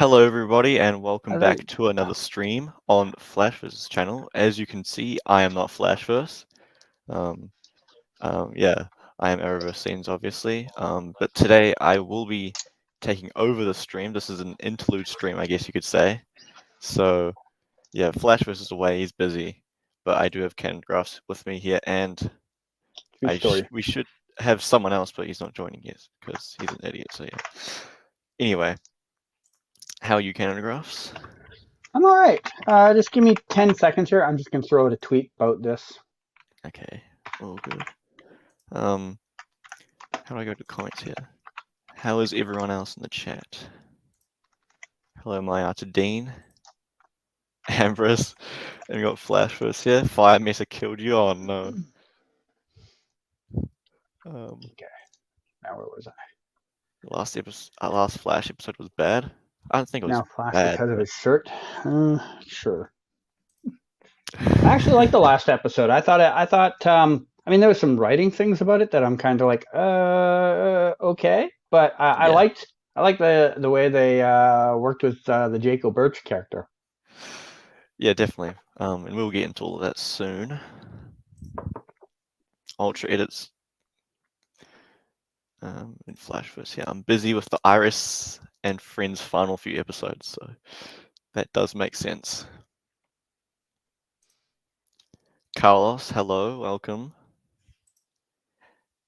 Hello everybody and welcome I back think to another stream on Flashverse's channel. As you can see, I am not Flashverse. Yeah, I am Arrowverse Scenes obviously. But today I will be taking over the stream. This is an interlude stream, I guess you could say. So yeah, Flashverse is away, he's busy. But I do have Ken Grass with me here, and true story. we should have someone else, but he's not joining yet because he's an idiot. So yeah. Anyway, how are you, Canon Graphs? I'm all right. Just give me 10 seconds here. I'm just going to throw out a tweet about this. Okay, all good. How do I go to comments here? How is everyone else in the chat? Hello, my to Dean, Ambrose, and we got Flashverse here. Fire Mesa killed you. Oh no. Okay. Now where was I? Last Flash episode was bad. I don't think it was Now Flash bad. because of his shirt. Sure. I actually liked the last episode. I thought. I mean, there was some writing things about it that I'm kind of like, okay. But I Yeah. liked the way they worked with the Jacob Birch character. Yeah, definitely. And we'll get into all of that soon. Ultra edits. In Flashverse, yeah, I'm busy with the Iris and Friends final few episodes, so that does make sense. Carlos, hello, welcome.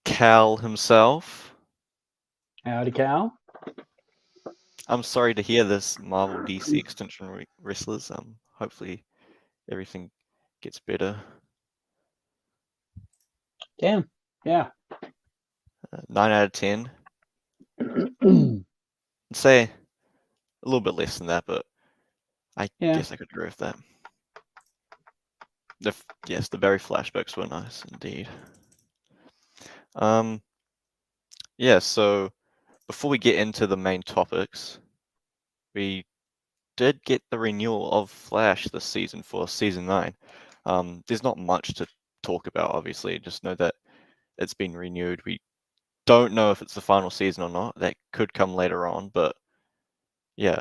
Cal himself. Howdy, Cal. I'm sorry to hear this, Marvel DC Extinction Wrestlers. Hopefully everything gets better. Damn. Yeah. 9 out of 10. I'd say a little bit less than that, but I guess I could agree with that. Yes, the Barry flashbacks were nice indeed. Yeah, so before we get into the main topics, we did get the renewal of Flash this season for season 9. There's not much to talk about, obviously. Just know that it's been renewed. We don't know if it's the final season or not. That could come later on, but yeah.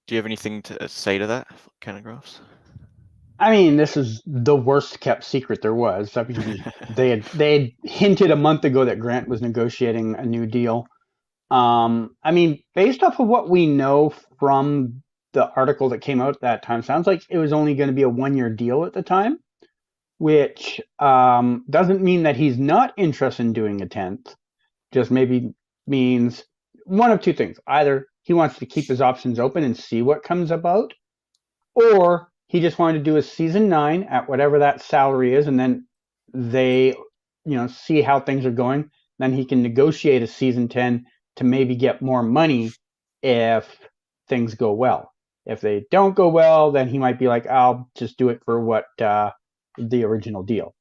Do you have anything to say to that, Canographs? I mean, this is the worst kept secret there was. I mean, they had hinted a month ago that Grant was negotiating a new deal. I mean, based off of what we know from the article that came out at that time, sounds like it was only going to be a 1-year deal at the time, which doesn't mean that he's not interested in doing a 10th. Just maybe means one of two things: either he wants to keep his options open and see what comes about, or he just wanted to do a season 9 at whatever that salary is, and then they, see how things are going. Then he can negotiate a season 10 to maybe get more money if things go well. If they don't go well, then he might be like, I'll just do it for what the original deal.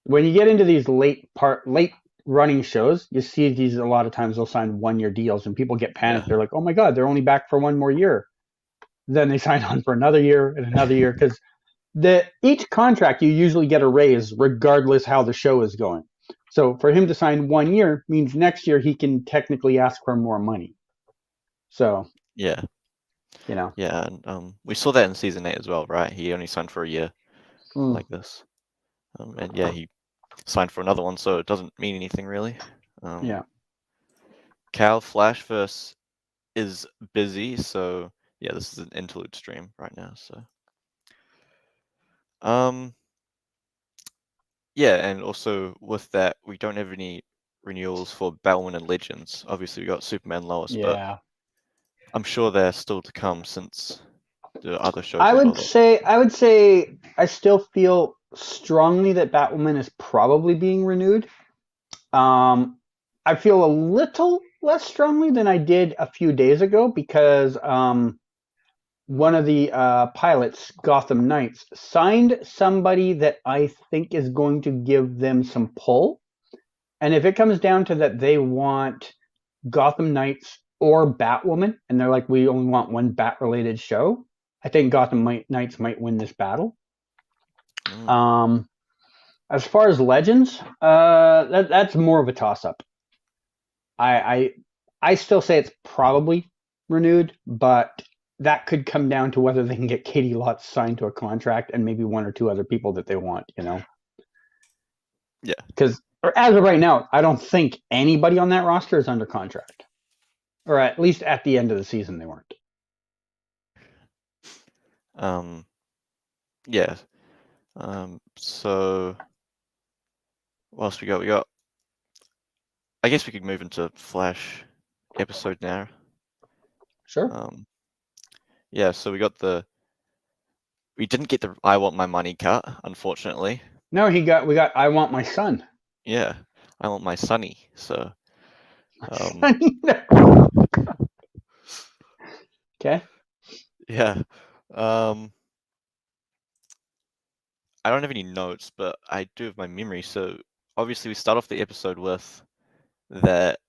When you get into these late running shows, you see these a lot of times they'll sign 1-year deals and people get panicked. Yeah. They're like, oh my God, they're only back for 1 more year. Then they sign on for another year and another year, because each contract you usually get a raise regardless how the show is going. So for him to sign 1 year means next year he can technically ask for more money. So yeah, yeah, and we saw that in season 8 as well, right? He only signed for a year like this, and yeah, he signed for another one, so it doesn't mean anything really. Yeah. Cal Flashverse is busy, so yeah, this is an interlude stream right now. So, yeah, and also with that, we don't have any renewals for Batwoman and Legends. Obviously, we got Superman, Lois, but I'm sure they're still to come since the other shows. I would say I still feel strongly that Batwoman is probably being renewed. I feel a little less strongly than I did a few days ago, because one of the pilots, Gotham Knights, signed somebody that I think is going to give them some pull. And if it comes down to that they want Gotham Knights or Batwoman, and they're like, we only want one Bat-related show, I think Gotham Knights might win this battle. As far as Legends, that's more of a toss-up. I I still say it's probably renewed, but that could come down to whether they can get Katie Lotz signed to a contract and maybe one or two other people that they want, Yeah. Because as of right now, I don't think anybody on that roster is under contract. Or at least at the end of the season, they weren't. Yeah. So what else we got? I guess we could move into Flash episode now. Sure. Yeah, so we didn't get the I Want My Money cut, unfortunately. No, we got I Want My Son. Yeah, I Want My Sonny. So Okay. yeah. I don't have any notes, but I do have my memory. So obviously we start off the episode with that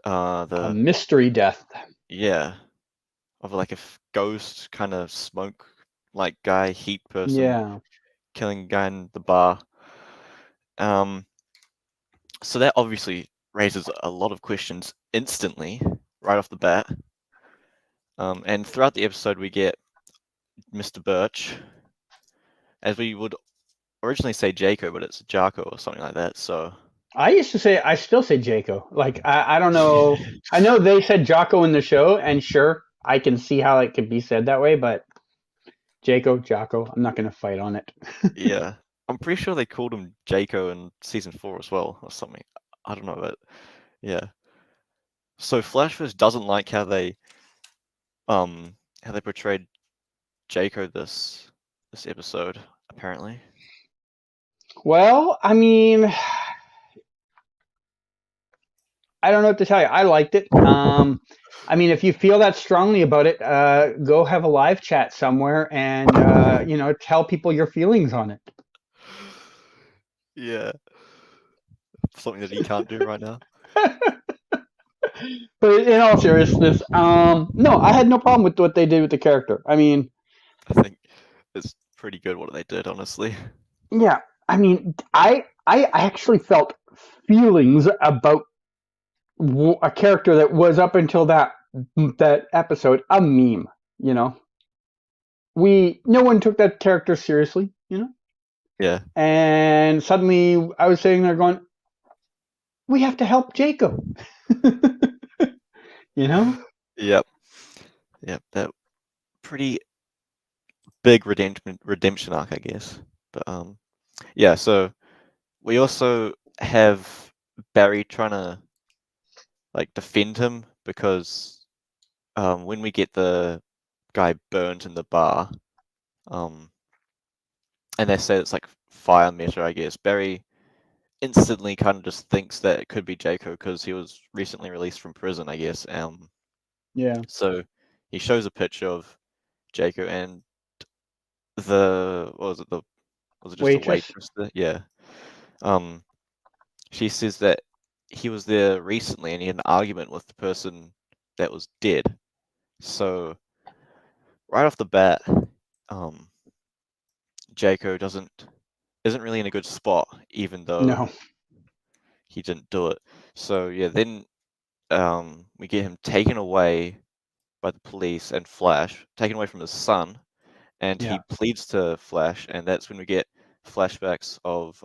A mystery death. Yeah, of like a ghost kind of smoke like guy, heat person, Yeah. killing a guy in the bar. So that obviously raises a lot of questions instantly, right off the bat. And throughout the episode, we get Mr. Birch, as we would originally say Jaco, but it's Jarko or something like that. So I still say Jaco. Like, I don't know. I know they said Jocko in the show, and sure, I can see how it could be said that way, but Jocko, I'm not going to fight on it. yeah, I'm pretty sure they called him Jaco in season 4 as well, or something. I don't know, but yeah. So Flashverse doesn't like how they portrayed Jaco this episode, apparently. Well, I mean, I don't know what to tell you. I liked it. I mean, if you feel that strongly about it, go have a live chat somewhere and tell people your feelings on it. Yeah, something that he can't do right now. But in all seriousness, no, I had no problem with what they did with the character. I mean, I think it's pretty good what they did, honestly. yeah, I mean, I actually felt feelings about a character that was up until that episode a meme. No one took that character seriously. Yeah. And suddenly, I was sitting there going, "We have to help Jacob." Yep. That pretty big redemption arc, I guess. But yeah. So we also have Barry trying to like defend him because when we get the guy burned in the bar, and they say it's like fire matter, I guess. Barry instantly kind of just thinks that it could be Jaco because he was recently released from prison, I guess. Yeah. So he shows a picture of Jaco and was it just Waitress. a waitress there? Yeah. She says that he was there recently and he had an argument with the person that was dead. So right off the bat, Jaco isn't really in a good spot, even though he didn't do it. So yeah, then we get him taken away by the police and Flash, taken away from his son, and he pleads to Flash, and that's when we get flashbacks of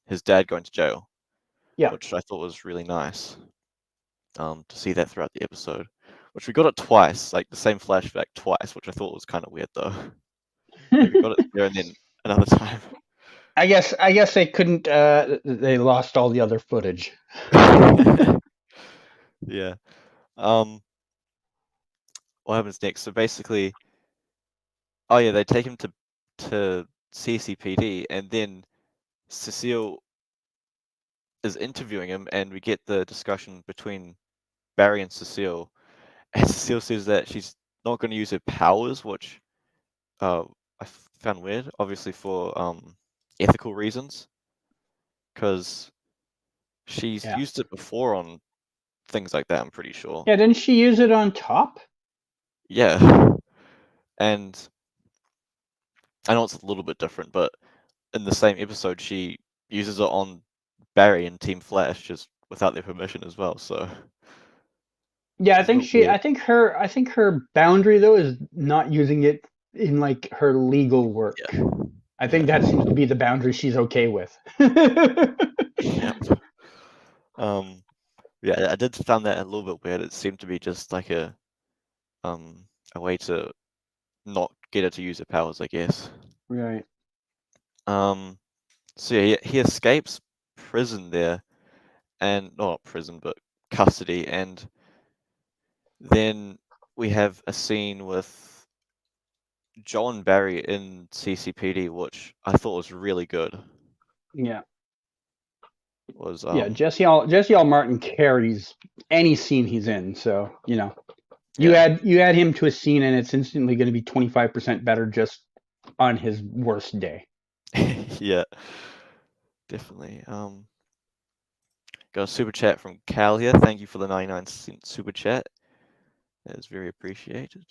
his dad going to jail, which I thought was really nice to see that throughout the episode, which we got it twice, like the same flashback twice, which I thought was kind of weird though. We got it there and then another time. I guess they couldn't. They lost all the other footage. Yeah. What happens next? So basically, they take him to CCPD, and then Cecile is interviewing him, and we get the discussion between Barry and Cecile. And Cecile says that she's not going to use her powers, which I found weird, obviously for ethical reasons, because she's used it before on things like that, I'm pretty sure. Yeah, didn't she use it on Top? Yeah. And I know it's a little bit different, but in the same episode, she uses it on Barry and Team Flash just without their permission as well. So Yeah, It's a bit weird. I think her boundary though is not using it in like her legal work. Yeah. I think Yeah. that seems to be the boundary she's okay with. Yep. Um. Yeah, I did find that a little bit weird. It seemed to be just like a way to not get her to use her powers, I guess. Right. Um. So yeah, he escapes prison there, and not prison, but custody, and then we have a scene with Joel and Barry in CCPD, which I thought was really good. Yeah. Was Yeah, Jesse L. Martin carries any scene he's in, so yeah. you add him to a scene and it's instantly going to be 25% better just on his worst day. Yeah, definitely. Got a super chat from Cal here. Thank you for the 99-cent super chat. That is very appreciated.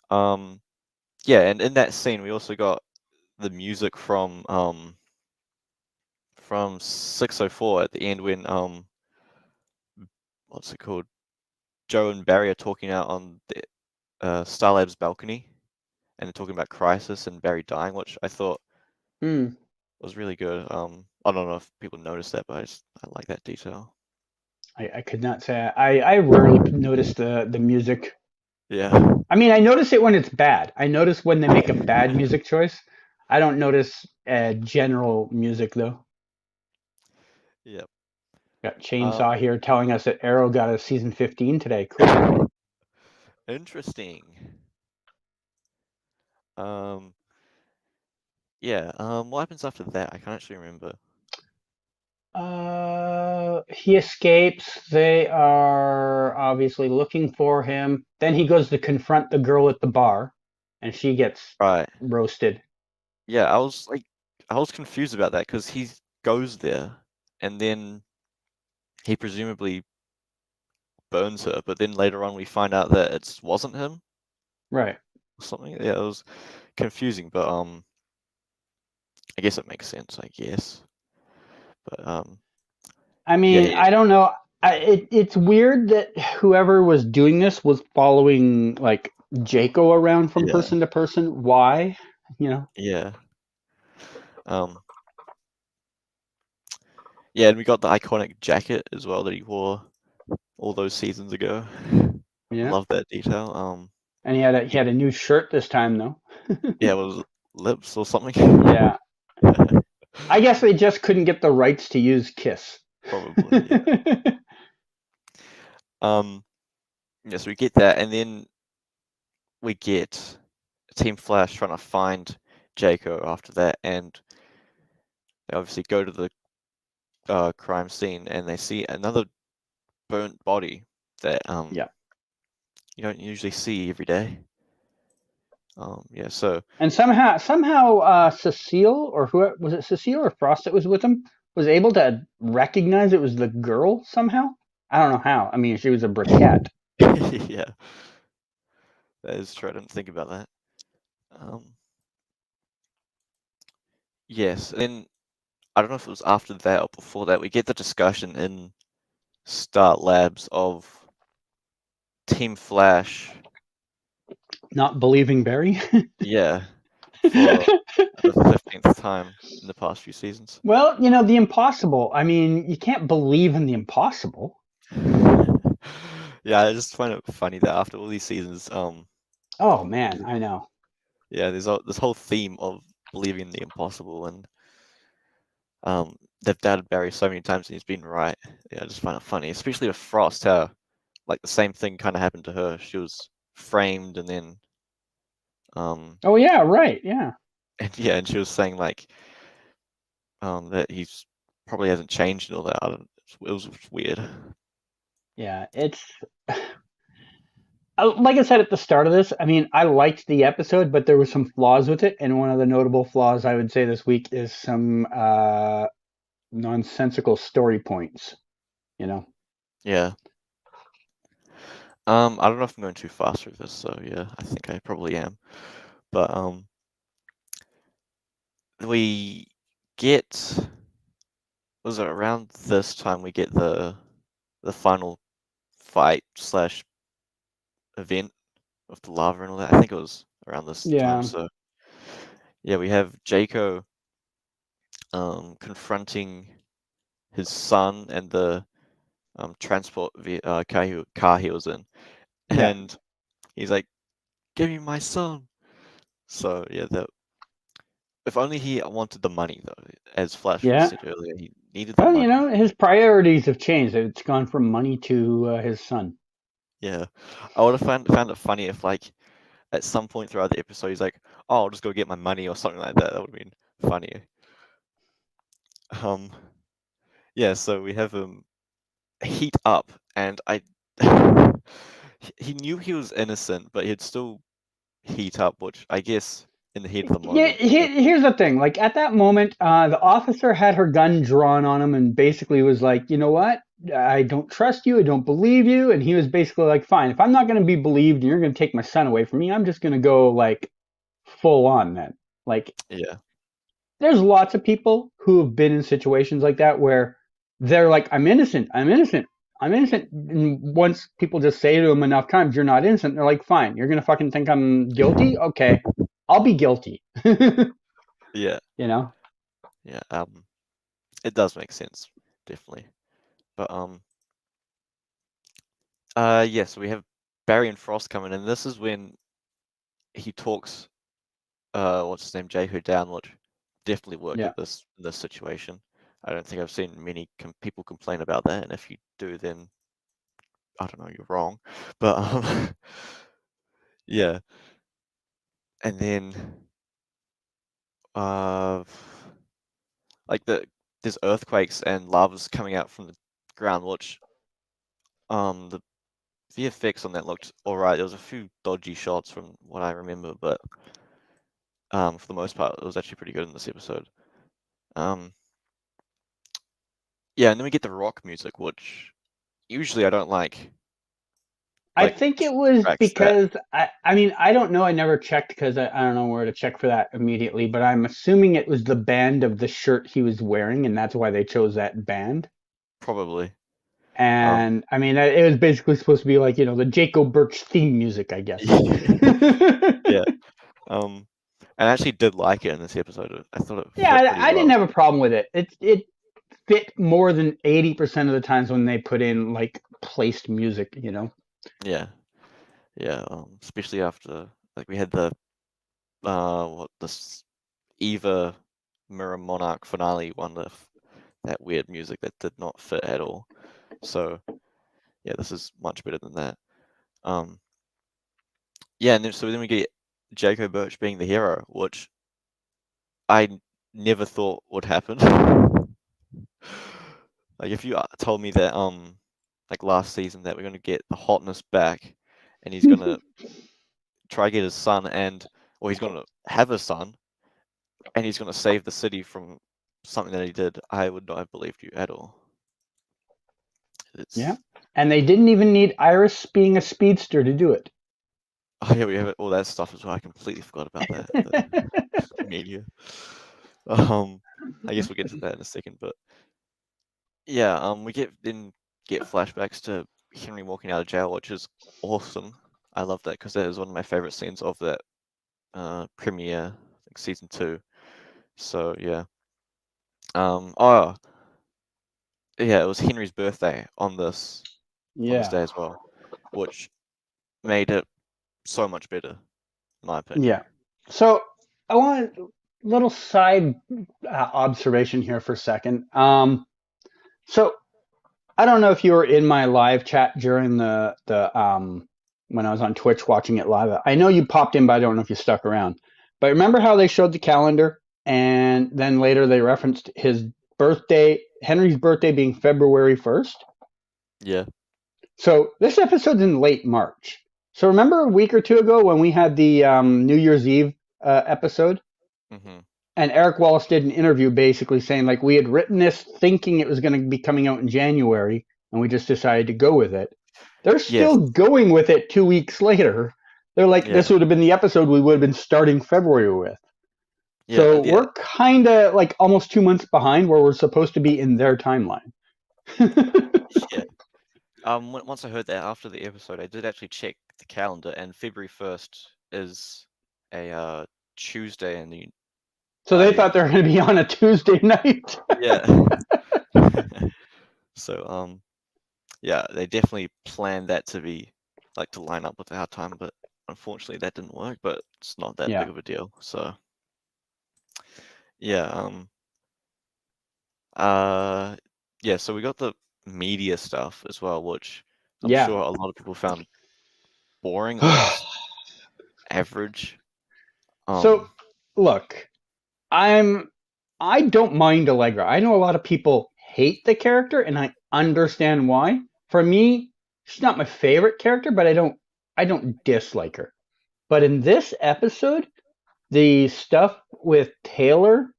Yeah, and in that scene we also got the music from 604 at the end when what's it called? Joe and Barry are talking out on the Starlab's balcony, and they're talking about Crisis and Barry dying, which I thought was really good. I don't know if people noticed that, but I like that detail. I could not say I rarely notice the music. Yeah. I mean, I notice it when it's bad. I notice when they make a bad music choice. I don't notice general music though. Yep. Got Chainsaw here telling us that Arrow got a season 15 today. Cool. Interesting. Um, yeah. What happens after that? I can't actually remember. He escapes. They are obviously looking for him. Then he goes to confront the girl at the bar, and she gets Right. roasted. Yeah, I was confused about that because he goes there and then he presumably burns her, but then later on we find out that it wasn't him Right. or something. Yeah, it was confusing, but I guess it makes sense, I guess. But I yeah, mean, I don't know. It's weird that whoever was doing this was following like Jaco around from yeah, person to person. Why? You know? yeah. Um, yeah, and we got the iconic jacket as well that he wore all those seasons ago. I Yeah. love that detail. And he had a new shirt this time though. Yeah, it was lips or something. Yeah. I guess they just couldn't get the rights to use Kiss. Probably, yeah. Yes, we get that, and then we get Team Flash trying to find Jaco after that, and they obviously go to the crime scene, and they see another burnt body that Yeah. you don't usually see every day. Yeah, so And somehow Cecile or who was it, Cecile or Frost that was with him, was able to recognize it was the girl somehow. I don't know how. I mean, she was a briquette. yeah, that is true. I didn't think about that. Yes, and then I don't know if it was after that or before that, we get the discussion in Start Labs of Team Flash. Not believing Barry. Yeah, for the 15th time in the past few seasons. Well, the impossible. I mean, you can't believe in the impossible. Yeah, I just find it funny that after all these seasons, Oh man, I know. yeah, there's this whole theme of believing in the impossible, and they've doubted Barry so many times and he's been right. Yeah, I just find it funny, especially with Frost, how like the same thing kind of happened to her. She was framed, and then Oh yeah, right. Yeah. and yeah, and she was saying like that he's probably hasn't changed and all that. It was weird. Yeah, it's like I said at the start of this. I mean, I liked the episode, but there were some flaws with it, and one of the notable flaws I would say this week is some nonsensical story points. Yeah. I don't know if I'm going too fast through this, so yeah, I think I probably am. But we get, was it around this time we get the final fight slash event with the lava and all that. I think it was around this time. So yeah, we have Jaco confronting his son and the transport car he was in, and he's like, "Give me my son." So yeah, if only he wanted the money though, as Flash said earlier, he needed the money. Well, his priorities have changed. It's gone from money to his son. Yeah, I would have found it funny if like at some point throughout the episode he's like, "Oh, I'll just go get my money" or something like that. That would have been funny. Yeah, so we have him heat up, and he knew he was innocent, but he'd still heat up, which I guess in the heat of the moment. Here's the thing. Like at that moment, the officer had her gun drawn on him and basically was like, "You know what? I don't trust you. I don't believe you." And he was basically like, "Fine. If I'm not going to be believed and you're going to take my son away from me, I'm just going to go like full on then." Like, yeah, there's lots of people who have been in situations like that where they're like, "I'm innocent. I'm innocent. I'm innocent." And once people just say to them enough times, "You're not innocent," they're like, "Fine. You're going to fucking think I'm guilty? Okay. I'll be guilty." yeah, You know? yeah. It does make sense, definitely. But yeah. So we have Barry and Frost coming in. This is when he talks, what's his name, Jaco down, which definitely worked at this situation. I don't think I've seen many people complain about that, and if you do, then I don't know, you're wrong. But yeah, and then like there's earthquakes and lava's coming out from the ground, which the VFX on that looked alright. There was a few dodgy shots from what I remember, but for the most part, it was actually pretty good in this episode. Yeah, and then we get the rock music, which usually I don't like. I think it was because I mean, I don't know. I never checked because I don't know where to check for that immediately. But I'm assuming it was the band of the shirt he was wearing, and that's why they chose that band. Probably. And I mean, it was basically supposed to be like, the Jaco Birch theme music, I guess. Yeah. I actually did like it in this episode. I thought it. Yeah, I didn't have a problem with it. It fit more than 80% of the times when they put in like placed music. Yeah. Yeah. Especially after like we had the this Eva Mirror Monarch finale one with that weird music that did not fit at all. So yeah, this is much better than that. Yeah, and then we get Jaco Birch being the hero, which I never thought would happen. Like if you told me that like last season that we're gonna get the hotness back, and he's gonna try to get his son, or he's gonna have a son, and he's gonna save the city from something that he did, I would not have believed you at all. Yeah, and they didn't even need Iris being a speedster to do it. Oh yeah, we have all that stuff as well. I completely forgot about that. Media. I guess we'll get to that in a second, but yeah, we get flashbacks to Henry walking out of jail, which is awesome. I love that because that is one of my favorite scenes of that premiere, like season 2. So yeah. Oh yeah, it was Henry's birthday on this day as well, which made it so much better, in my opinion. Yeah. So I want a little side observation here for a second. So I don't know if you were in my live chat during the when I was on Twitch watching it live. I know you popped in, but I don't know if you stuck around. But remember how they showed the calendar, and then later they referenced his birthday, Henry's birthday being February 1st? Yeah. So this episode's in late March. So remember a week or two ago when we had the New Year's Eve episode? Mm-hmm. And Eric Wallace did an interview basically saying, like, we had written this thinking it was going to be coming out in January, and we just decided to go with it. They're still going with it 2 weeks later. They're like, this would have been the episode we would have been starting February with. Yeah, so we're kind of like almost 2 months behind where we're supposed to be in their timeline. Once I heard that after the episode, I did actually check the calendar, and February 1st is a Tuesday in the So they thought US. they were going to be on a Tuesday night. Yeah. So yeah, they definitely planned that to be like to line up with our time, but unfortunately that didn't work. But it's not that Yeah. big of a deal. So yeah, yeah. So we got the media stuff as well, which I'm Yeah. sure a lot of people found boring or just average. So look, I don't mind Allegra. I know a lot of people hate the character, and I understand why. For me, she's not my favorite character, but I don't dislike her. But in this episode, the stuff with Taylor,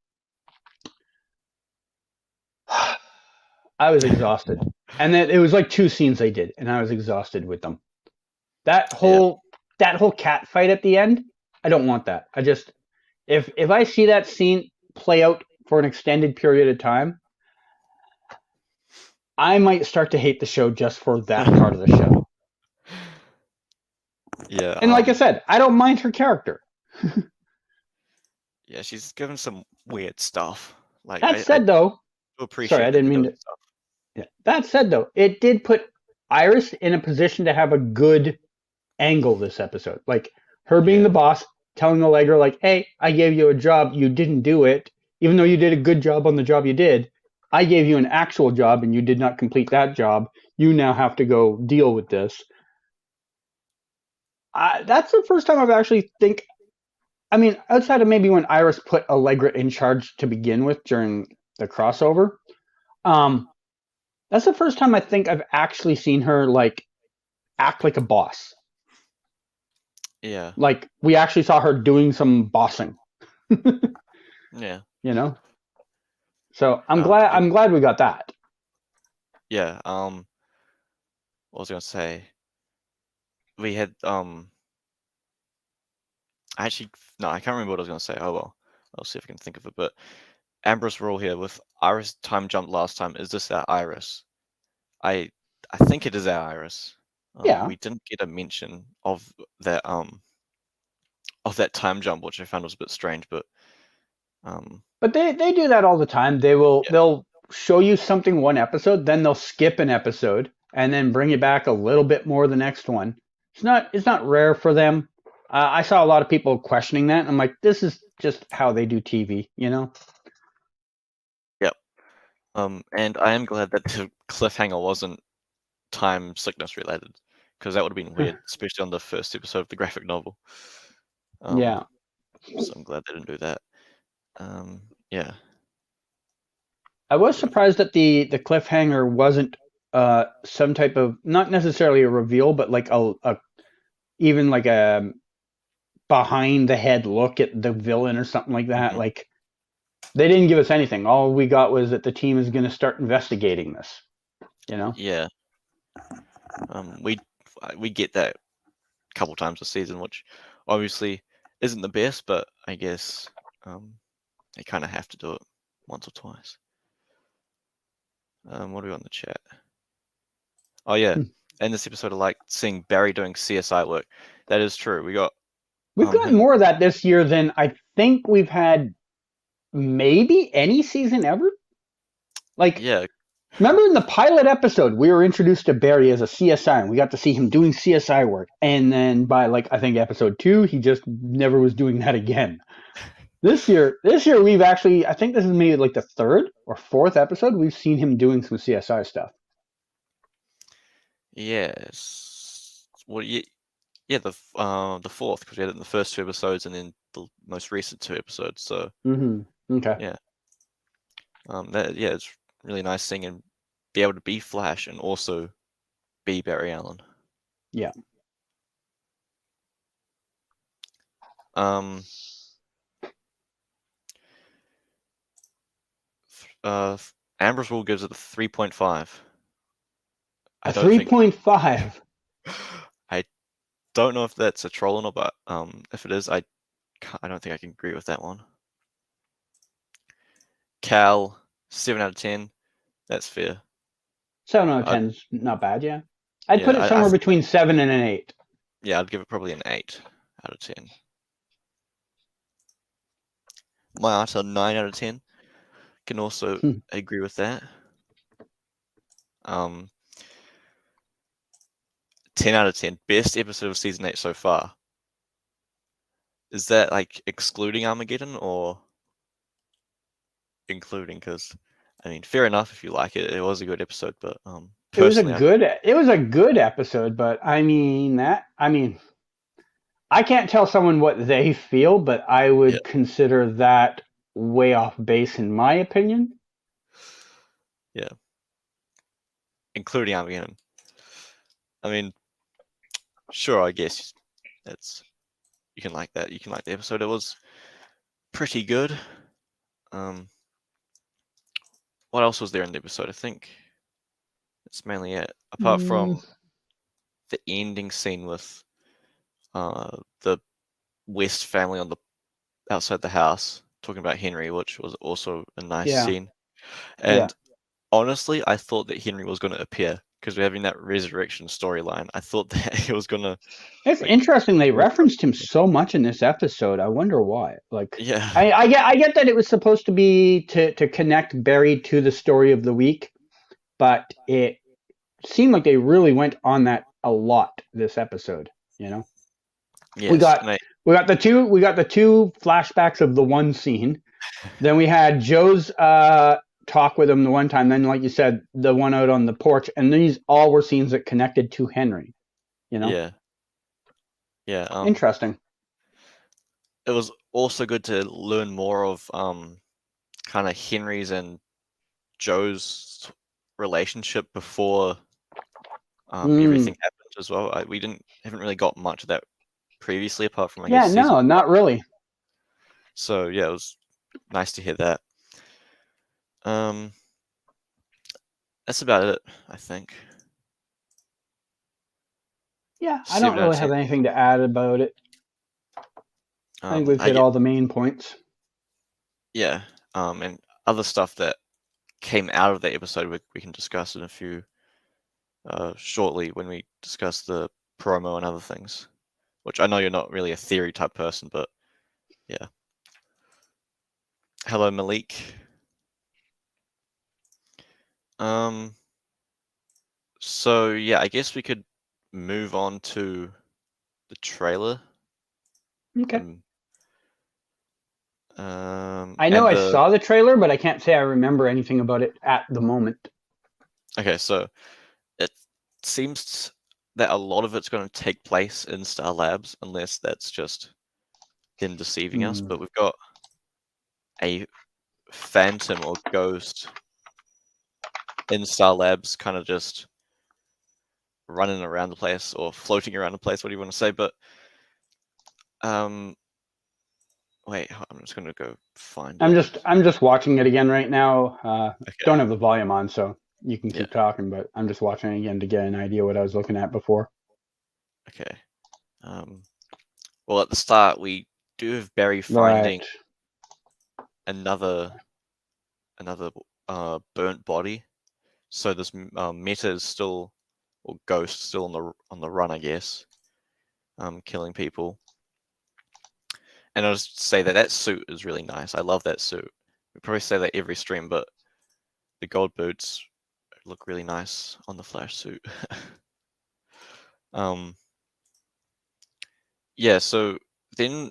I was exhausted. And then it was like 2 scenes they did, and I was exhausted with them. That Yeah. whole cat fight at the end, I don't want that. I just if I see that scene play out for an extended period of time, I might start to hate the show just for that part of the show. Yeah. And like I said, I don't mind her character. Yeah, she's given some weird stuff. Like That I said, though, do appreciate sorry, I that didn't they're mean doing to. stuff. Yeah. That said, though, it did put Iris in a position to have a good angle this episode. Like her being Yeah. the boss, telling Allegra, like, hey, I gave you a job, you didn't do it. Even though you did a good job on the job you did, I gave you an actual job and you did not complete that job. You now have to go deal with this. That's the first time I've actually think. I mean, outside of maybe when Iris put Allegra in charge to begin with during the crossover, that's the first time I think I've actually seen her like act like a boss. Yeah. Like we actually saw her doing some bossing. Yeah. You know. So I'm And glad we got that. yeah. What was I gonna say? We had actually no, I can't remember what I was gonna say. Oh well, I'll see if I can think of it. But Amber's rule here with Iris time jumped last time. Is this our Iris? I think it is our Iris. Yeah. We didn't get a mention of that time jump, which I found was a bit strange. But But they do that all the time. They'll show you something one episode, then they'll skip an episode and then bring it back a little bit more the next one. It's not rare for them. I saw a lot of people questioning that. And I'm like, this is just how they do TV, you know? yep. And I am glad that the cliffhanger wasn't time sickness related, because that would have been weird, especially on the first episode of the graphic novel. Yeah. So I'm glad they didn't do that. Yeah. I was surprised that the cliffhanger wasn't some type of, not necessarily a reveal, but like a even like a behind the head look at the villain or something like that. Mhm. Like they didn't give us anything. All we got was that the team is going to start investigating this. You know? Yeah. We get that a couple times a season, which obviously isn't the best, but I guess they kind of have to do it once or twice. What do we got in the chat? Oh yeah, in this episode, I like seeing Barry doing CSI work. That is true. We've gotten him. more of that this year than I think we've had maybe any season ever. Like, yeah. Remember in the pilot episode, we were introduced to Barry as a CSI, and we got to see him doing CSI work. And then by I think episode 2, he just never was doing that again. This year we've actually, I think this is maybe like the 3rd or 4th episode, we've seen him doing some CSI stuff. Yes. Well, yeah, the 4th, because we had it in the first 2 episodes, and then the most recent 2 episodes. So. Okay. Yeah. It's really nice seeing him be able to be Flash and also be Barry Allen. Yeah. Amber's rule gives it a 3.5. A 3.5. I don't know if that's a troll or not, but if it is, I don't think I can agree with that one. Cal, 7 out of 10. That's fair. 7 out of 10 is not bad, yeah. I'd put it somewhere between 7 and an 8. Yeah, I'd give it probably an 8 out of 10. My art a 9 out of 10. Can also agree with that. 10 out of 10. Best episode of season 8 so far. Is that like excluding Armageddon or including? Because I mean, fair enough if you like it. It was a good episode, but personally, it was a good episode. But I mean, I can't tell someone what they feel, but I would consider that way off base in my opinion. Yeah. Including Armageddon. I mean, sure, I guess you can like that. You can like the episode. It was pretty good. What else was there in the episode? I think that's mainly it. Apart from the ending scene with the West family on the outside the house talking about Henry, which was also a nice scene. And honestly, I thought that Henry was going to appear because we're having that resurrection storyline. I thought that he was going to. It's interesting they referenced him so much in this episode. I wonder why. Like, yeah, I get that it was supposed to be to connect Barry to the story of the week, but it seemed like they really went on that a lot this episode. You know, yes, we got the two flashbacks of the one scene. Then we had Joe's talk with him the one time. Then, like you said, the one out on the porch, and these all were scenes that connected to Henry. You know. Yeah. Interesting. It was also good to learn more of kind of Henry's and Joe's relationship before everything happened as well. Haven't really got much of that previously, apart from not really. So yeah, it was nice to hear that. That's about it, I think. Yeah, I don't really have anything to add about it. I think we've hit all the main points. Yeah, and other stuff that came out of the episode we can discuss in a few shortly when we discuss the promo and other things, which I know you're not really a theory type person, but yeah. Hello, Malik. So yeah, I guess we could move on to the trailer. Okay. I know I saw the trailer, but I can't say I remember anything about it at the moment. Okay, so it seems that a lot of it's going to take place in Star Labs, unless that's just him deceiving us. But we've got a phantom or ghost in Star Labs, kind of just running around the place or floating around the place. What do you want to say? But wait, I'm just going to go find it. I'm just watching it again right now. Okay. Don't have the volume on, so you can keep talking. But I'm just watching it again to get an idea what I was looking at before. Okay. Well, at the start, we do have Barry finding another burnt body. So this Meta is still, or Ghost still on the run, I guess, killing people. And I'll just say that suit is really nice. I love that suit. We probably say that every stream, but the gold boots look really nice on the Flash suit. Yeah, so then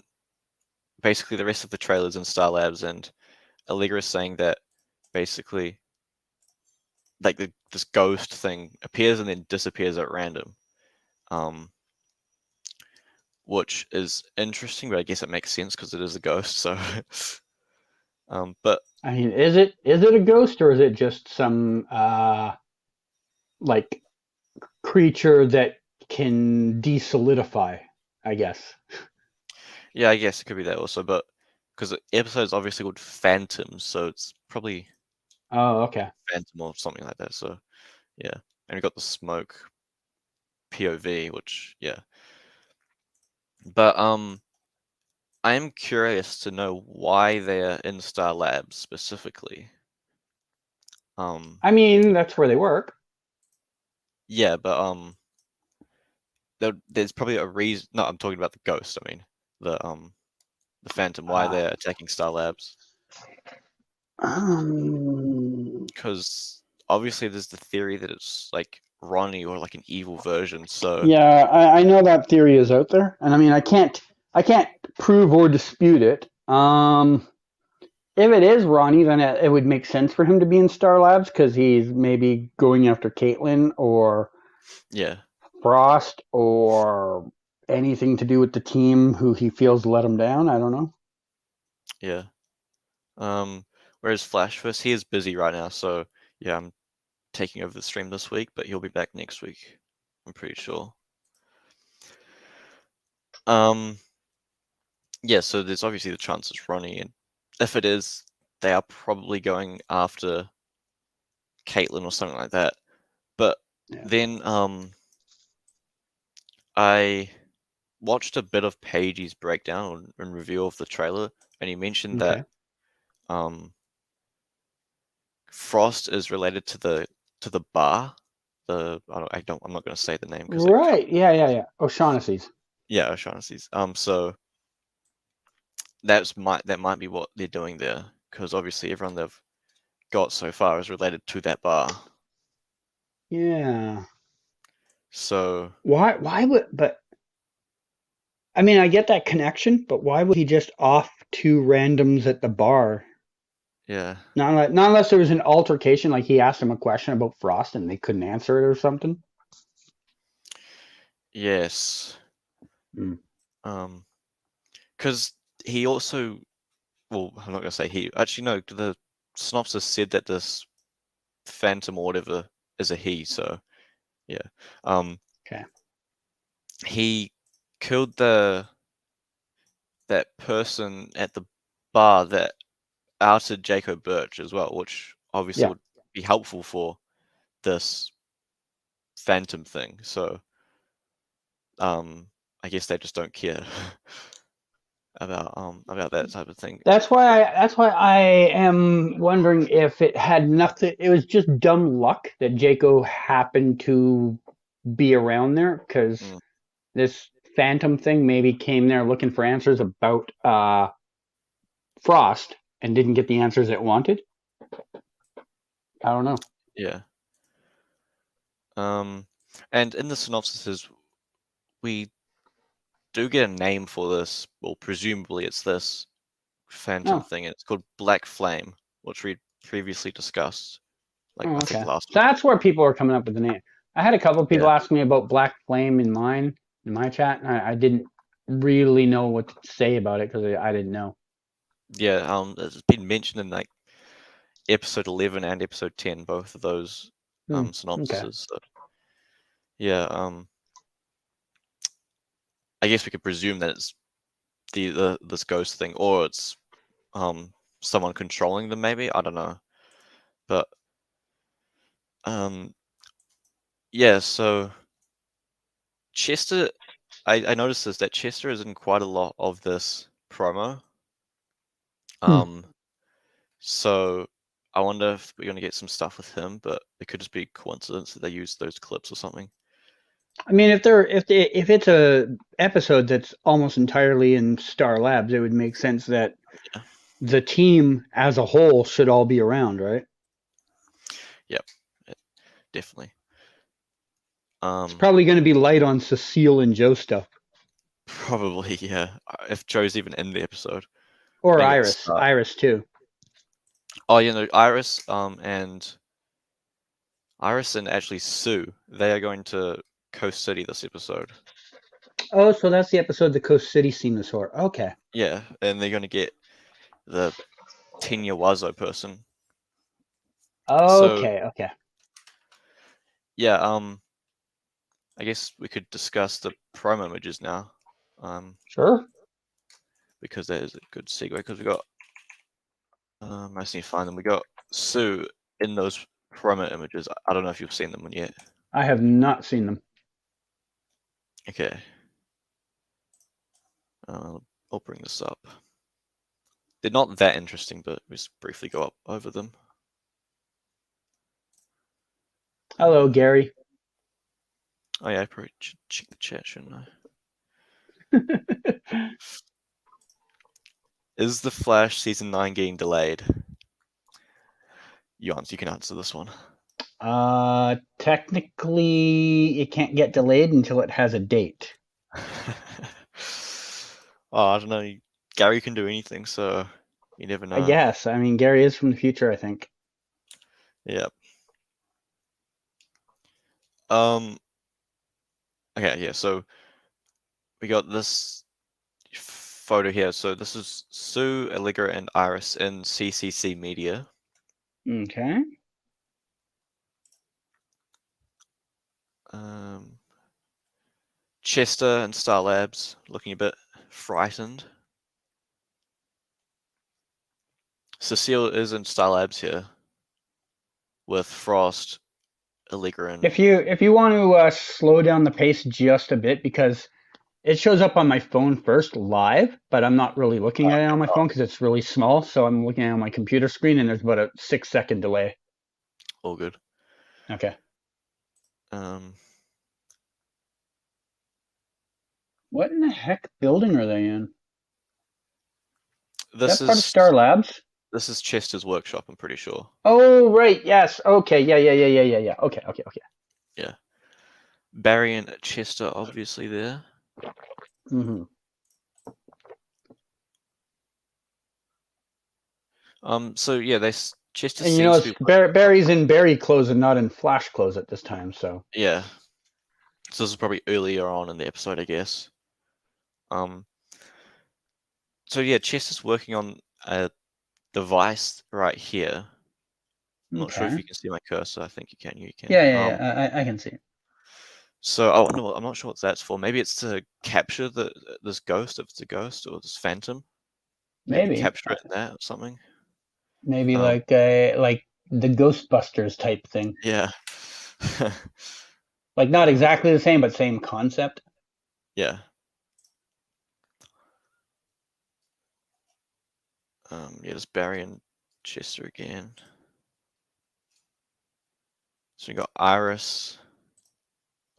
basically the rest of the trailers in Star Labs, and Allegra's saying that basically like this ghost thing appears and then disappears at random. Which is interesting, but I guess it makes sense because it is a ghost. So, but I mean, is it a ghost or is it just some like creature that can desolidify? I guess. Yeah, I guess it could be that also, but because the episode's obviously called Phantoms, so it's probably okay, Phantom or something like that. So, yeah, and we got the smoke POV, which but I am curious to know why they're in Star Labs specifically. I mean, that's where they work. Yeah, but there's probably a reason. No, I'm talking about the ghost. I mean, the Phantom. Why they're attacking Star Labs? Because obviously there's the theory that it's like Ronnie or like an evil version. So yeah, I know that theory is out there, and I mean, I can't prove or dispute it. If it is Ronnie, then it would make sense for him to be in Star Labs because he's maybe going after Caitlin or yeah, Frost or anything to do with the team who he feels let him down. I don't know. yeah. Whereas Flashverse, he is busy right now. So yeah, I'm taking over the stream this week, but he'll be back next week. I'm pretty sure. Yeah, so there's obviously the chance it's Ronnie, and if it is, they are probably going after Caitlin or something like that. But then I watched a bit of Paige's breakdown and review of the trailer, and he mentioned that Frost is related to the bar. I'm not going to say the name because Right. Yeah. O'Shaughnessy's. Yeah, O'Shaughnessy's. So that might be what they're doing there, because obviously everyone they've got so far is related to that bar. Yeah. So why would but I mean I get that connection, but why would he just off two randoms at the bar? yeah. Not unless there was an altercation, like he asked him a question about Frost and they couldn't answer it or something. Yes. Because he also, well, I'm not gonna say he. Actually, no. The synopsis said that this Phantom or whatever is a he. So, yeah. Okay. He killed that person at the bar that outed Jacob Birch as well, which obviously would be helpful for this Phantom thing. So, I guess they just don't care about that type of thing. That's why I am wondering if it had nothing. It was just dumb luck that Jaco happened to be around there because this Phantom thing maybe came there looking for answers about Frost and didn't get the answers it wanted. I don't know. Yeah. And in the synopsis, we do get a name for this. Well, presumably it's this Phantom thing. It's called Black Flame, which we previously discussed. I think last week. That's where people are coming up with the name. I had a couple of people ask me about Black Flame in my chat, and I didn't really know what to say about it because I didn't know. Yeah, it's been mentioned in like episode 11 and episode 10, both of those synopsises. So, yeah, I guess we could presume that it's this ghost thing, or it's someone controlling them. Maybe, I don't know, but yeah. So Chester, I noticed this, that Chester is in quite a lot of this promo. So I wonder if we're gonna get some stuff with him, but it could just be coincidence that they used those clips or something. I mean, if it's a episode that's almost entirely in Star Labs, it would make sense that the team as a whole should all be around, right? Yep, definitely. It's probably going to be light on Cecile and Joe stuff. Probably, yeah. If Joe's even in the episode. Or Iris too. Oh, Iris, and actually Sue, they are going to Coast City this episode. Oh, so that's the episode the Coast City scene is for. Okay. Yeah, and they're going to get the Tenya Wazo person. Okay. Yeah, I guess we could discuss the promo images now. Sure. Because that is a good segue, because we got I just need to find them. We got Sue in those promo images. I don't know if you've seen them yet. I have not seen them. Okay. I'll bring this up. They're not that interesting, but we just briefly go up over them. Hello, Gary. Oh yeah, I probably should check the chat, shouldn't I? Is The Flash season 9 getting delayed? Jans, you can answer this one. Technically, it can't get delayed until it has a date. Oh, I don't know. Gary can do anything, so you never know. I guess. I mean, Gary is from the future, I think. Yep. Okay, yeah, so we got this photo here. So this is Sue, Allegra, and Iris in CCC Media. Okay. Chester and Star Labs looking a bit frightened. Cecile is in Star Labs here with Frost, Allegra, and If you want to slow down the pace just a bit, because it shows up on my phone first live, but I'm not really looking at it on my phone because it's really small. So I'm looking at it on my computer screen, and there's about a 6-second delay. all good. Okay. What in the heck building are they in? This That's part of is Star Labs. this is Chester's workshop, I'm pretty sure. Oh right, yes. Okay, yeah. Okay. Yeah. Barry and Chester obviously there. Mm-hmm. So yeah, Chester And seems to be Barry's in Barry clothes and not in Flash clothes at this time. So yeah. So this is probably earlier on in the episode, I guess. So yeah, Chester's working on a device right here. I'm not sure if you can see my cursor. I think you can. You can. Yeah. I can see it. So oh no, I'm not sure what that's for. Maybe it's to capture this ghost, if it's a ghost or this phantom. Maybe capture it in that or something. Maybe like the Ghostbusters type thing. Yeah. Like not exactly the same, but same concept. Yeah. Yeah, there's Barry and Chester again. So we got Iris.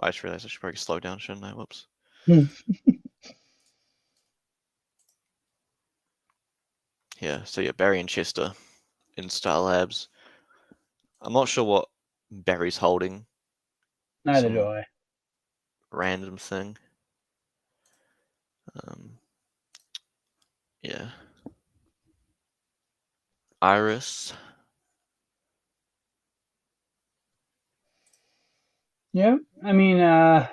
I just realized I should probably slow down, shouldn't I? Whoops. Yeah, so yeah, Barry and Chester in Star Labs. I'm not sure what Barry's holding. Neither do I. Random thing. Yeah. Iris. Yeah, I mean, I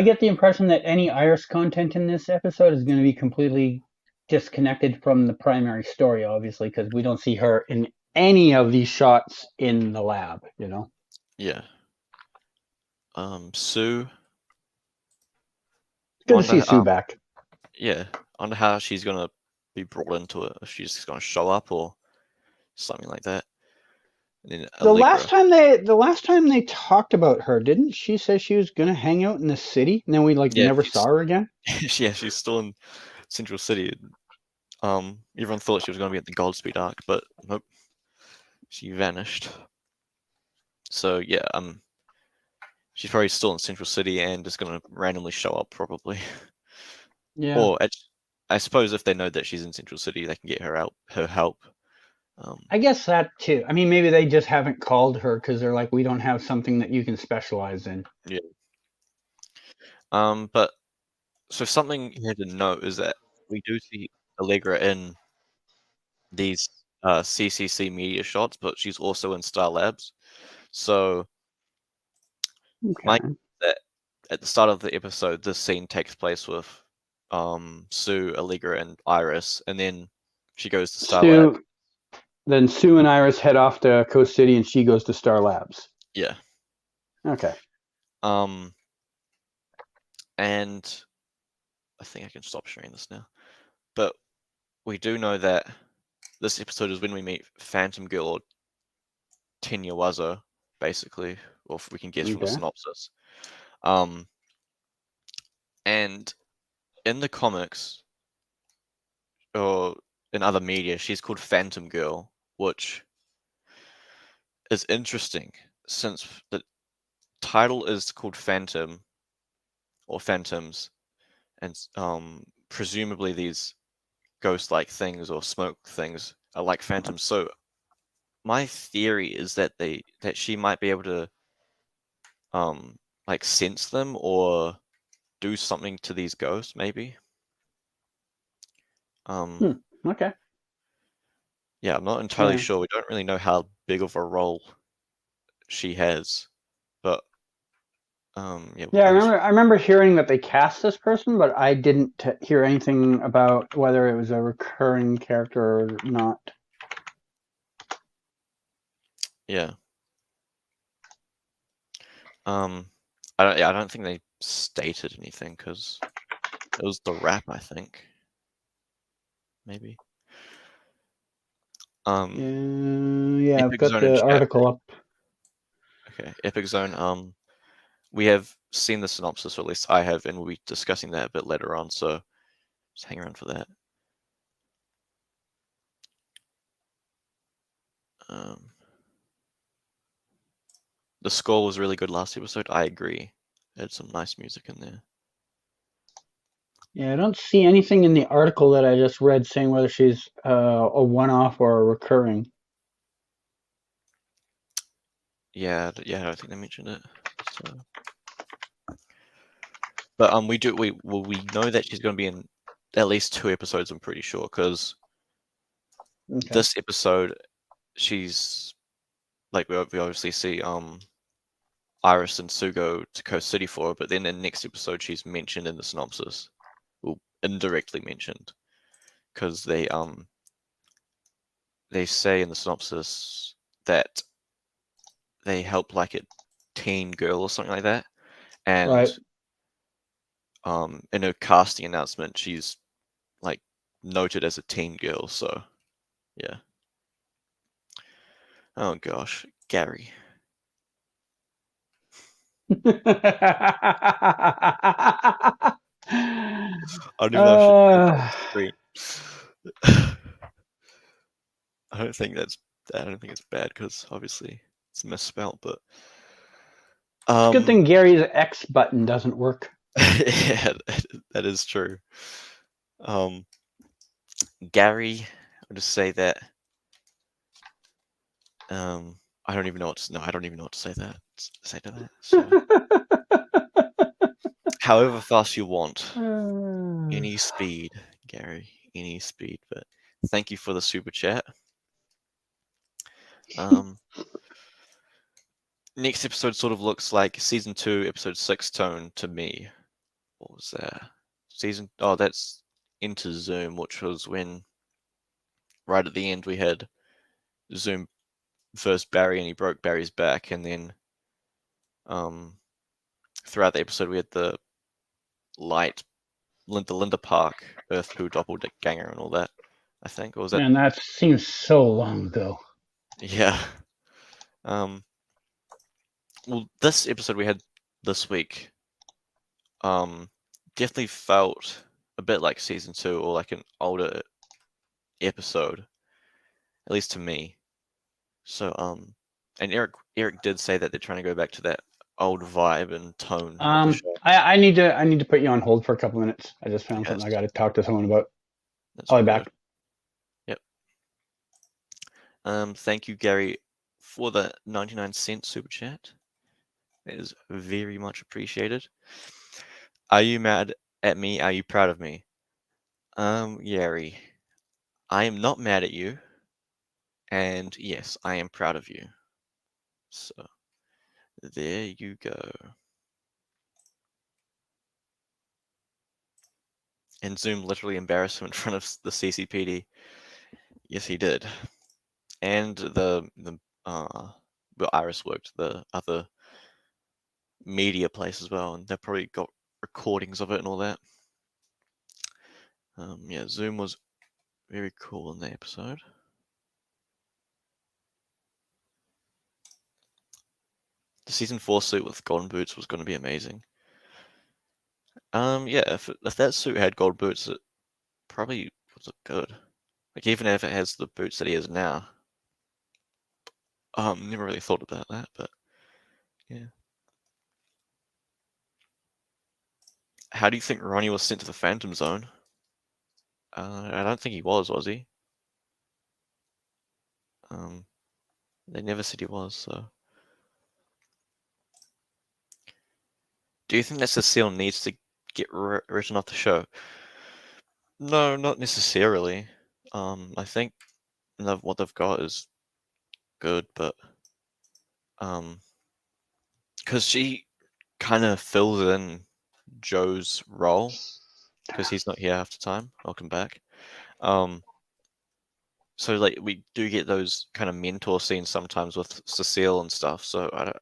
get the impression that any Iris content in this episode is going to be completely disconnected from the primary story, obviously, because we don't see her in any of these shots in the lab, you know? Yeah. Sue. Good to see Sue back. Yeah. I wonder how she's gonna be brought into it. If she's just gonna show up or something like that. And then the last time they talked about her, didn't she say she was gonna hang out in the city, and then we never saw her again? Yeah, she's still in Central City. Everyone thought she was gonna be at the Goldspeed arc, but nope, she vanished. So yeah, she's probably still in Central City and just gonna randomly show up, probably. Yeah. Or I suppose if they know that she's in Central City, they can get her help. I guess that too. I mean, maybe they just haven't called her because they're like, we don't have something that you can specialize in. Yeah. But so something here to note is that we do see Allegra in these CCC media shots, but she's also in Star Labs. So that at the start of the episode, this scene takes place with Sue, Allegra, and Iris, and then she goes to Star Labs. Then Sue and Iris head off to Coast City, and she goes to Star Labs. Yeah. Okay. And I think I can stop sharing this now. But we do know that this episode is when we meet Phantom Girl or Tenya Wazo, basically, or if we can guess from the synopsis. And in the comics or in other media, she's called Phantom Girl, which is interesting since the title is called Phantom or phantoms, and presumably these ghost-like things or smoke things are like phantoms. So my theory is that she might be able to like sense them or do something to these ghosts, maybe. Okay. Yeah, I'm not entirely Yeah. sure. We don't really know how big of a role she has, but yeah. Yeah, I guess I remember hearing that they cast this person, but I didn't hear anything about whether it was a recurring character or not. yeah. I don't think they stated anything because it was the rap, I think. Maybe. Yeah, I've Epic got Zone in the chat. article up. Okay, Epic Zone. We have seen the synopsis, or at least I have, and we'll be discussing that a bit later on. So just hang around for that. The score was really good last episode. I agree. It had some nice music in there. Yeah, I don't see anything in the article that I just read saying whether she's a one-off or a recurring. Yeah, I don't think they mentioned it. So, but we know that she's going to be in at least 2 episodes. I'm pretty sure because this episode, she's like we obviously see Iris and Sue go to Coast City for her, but then in the next episode, she's mentioned in the synopsis, well, indirectly mentioned, because they say in the synopsis that they help like a teen girl or something like that, and Right. in her casting announcement, she's like noted as a teen girl. So yeah. Oh gosh, Gary. I don't even know if I should bring that on screen. I don't think it's bad because obviously it's misspelled, but It's a good thing Gary's X button doesn't work. yeah, that is true. Gary, I'll just say that I don't even know what to say to that. So however fast you want. Any speed, Gary. Any speed. But thank you for the super chat. Next episode sort of looks like season 2, episode 6 tone to me. What was that? That's Into Zoom, which was when right at the end we had Zoom first Barry and he broke Barry's back, and then throughout the episode we had the Linda Park Earth 2 doppelganger and all that, I think. Or was that? Man, that seems so long ago. Yeah. Well, this episode we had this week definitely felt a bit like season 2 or like an older episode, at least to me. So and Eric did say that they're trying to go back to that old vibe and tone of the show. I need to put you on hold for a couple minutes. I just found something I got to talk to someone about. I'll be back. Yep. Thank you, Gary, for the 99-cent super chat. It is very much appreciated. Are you mad at me? Are you proud of me? Gary, I am not mad at you. And yes, I am proud of you. So, there you go. And Zoom literally embarrassed him in front of the CCPD. Yes, he did. And the Iris worked the other media place as well, and they probably got recordings of it and all that. Yeah, Zoom was very cool in the episode. The season 4 suit with golden boots was going to be amazing. Yeah, if that suit had gold boots, it probably would look good. Like even if it has the boots that he has now. Never really thought about that, but yeah. How do you think Ronnie was sent to the Phantom Zone? I don't think he was he? They never said he was, so. Do you think that Cecile needs to get written off the show? No, not necessarily. I think what they've got is good, but because she kind of fills in Joe's role because he's not here half the time. Welcome back. So like we do get those kind of mentor scenes sometimes with Cecile and stuff. So I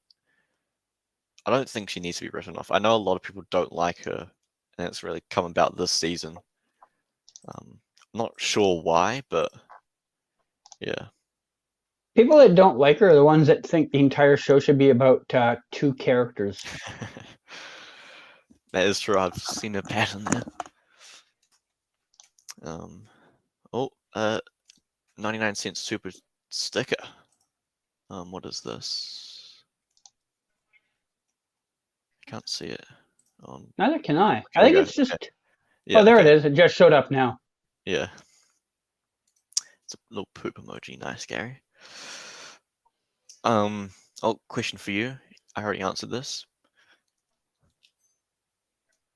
don't think she needs to be written off. I know a lot of people don't like her, and it's really come about this season. I'm not sure why, but yeah. People that don't like her are the ones that think the entire show should be about two characters. That is true. I've seen a pattern there. 99-cent super sticker. What is this? I can't see it. Neither can I. Here I think we it's go. just. Okay. Yeah, oh, there okay. it is. It just showed up now. Yeah. It's a little poop emoji. Nice, Gary. Question for you. I already answered this.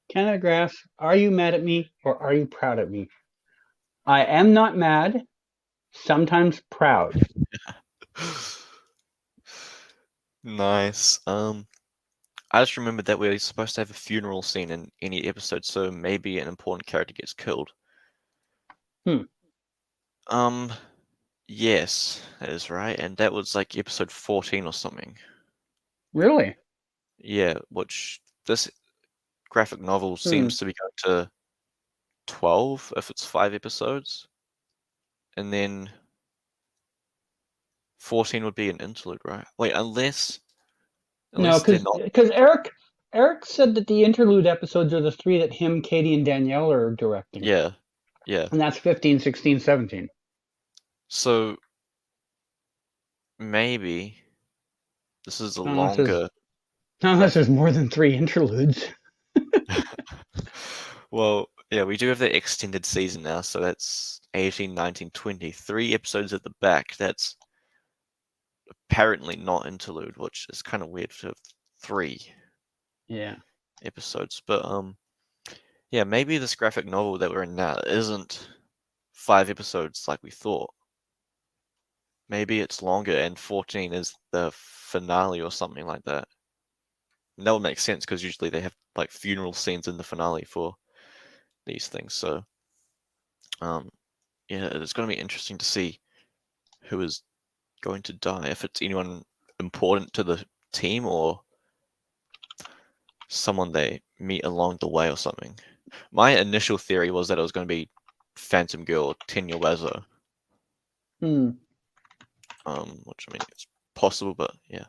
Canada Grass, are you mad at me or are you proud of me? I am not mad, sometimes proud. Nice. I just remembered that we're supposed to have a funeral scene in any episode, so maybe an important character gets killed. Yes, that is right, and that was like episode 14 or something. Really? Yeah, which this graphic novel seems to be going to 12 if it's 5 episodes, and then 14 would be an interlude, right? Wait, unless No, they're not. because Eric said that the interlude episodes are the 3 that him, Katie, and Danielle are directing. Yeah. And that's 15, 16, 17. So maybe this is a longer. Unless there's more than 3 interludes. Well, yeah, we do have the extended season now, so that's 18, 19, 20. 3 episodes at the back. That's apparently not interlude, which is kind of weird to have 3 episodes. But yeah, maybe this graphic novel that we're in now isn't 5 episodes like we thought. Maybe it's longer and 14 is the finale or something like that. And that would make sense because usually they have like funeral scenes in the finale for these things. So yeah, it's going to be interesting to see who is going to die, if it's anyone important to the team or someone they meet along the way or something. My initial theory was that it was going to be Phantom Girl or Tenya Lazo. Which I mean, it's possible, but yeah.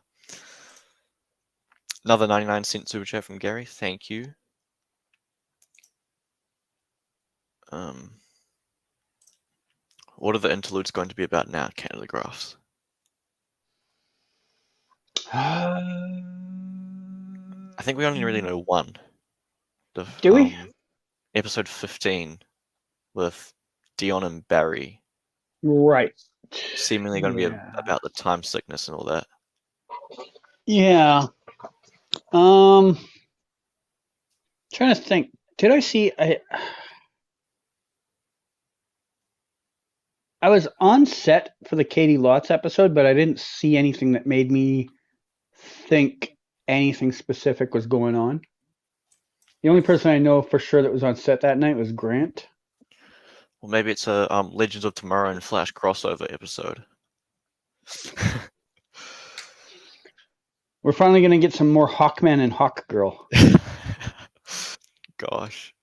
Another 99-cent super chat from Gary. Thank you. What are the interludes going to be about now, Canada Graphs? I think we only really know one. Do we? Episode 15 with Dion and Barry. Right. Seemingly going to be about the time sickness and all that. Yeah. Trying to think. Did I see? I was on set for the Katie Lotz episode, but I didn't see anything that made me think anything specific was going on. The only person I know for sure that was on set that night was Grant. Well, maybe it's a Legends of Tomorrow and Flash crossover episode. We're finally going to get some more Hawkman and Hawkgirl. Gosh.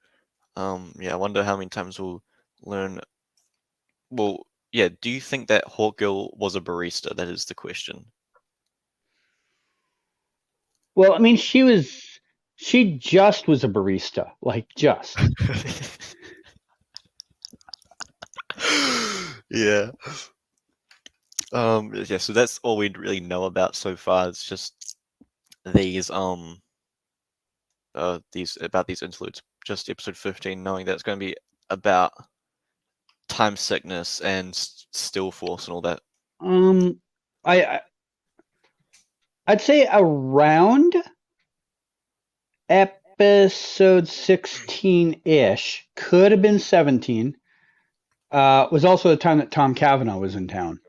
Yeah, I wonder how many times we'll learn. Well, yeah, do you think that Hawkgirl was a barista? That is the question. Well, I mean, she just was a barista, like just. Yeah. Yeah, so that's all we really know about so far. It's just these interludes, just episode 15, knowing that it's going to be about time sickness and still force and all that? I'd say around episode 16-ish, could have been 17. Was also the time that Tom Cavanaugh was in town.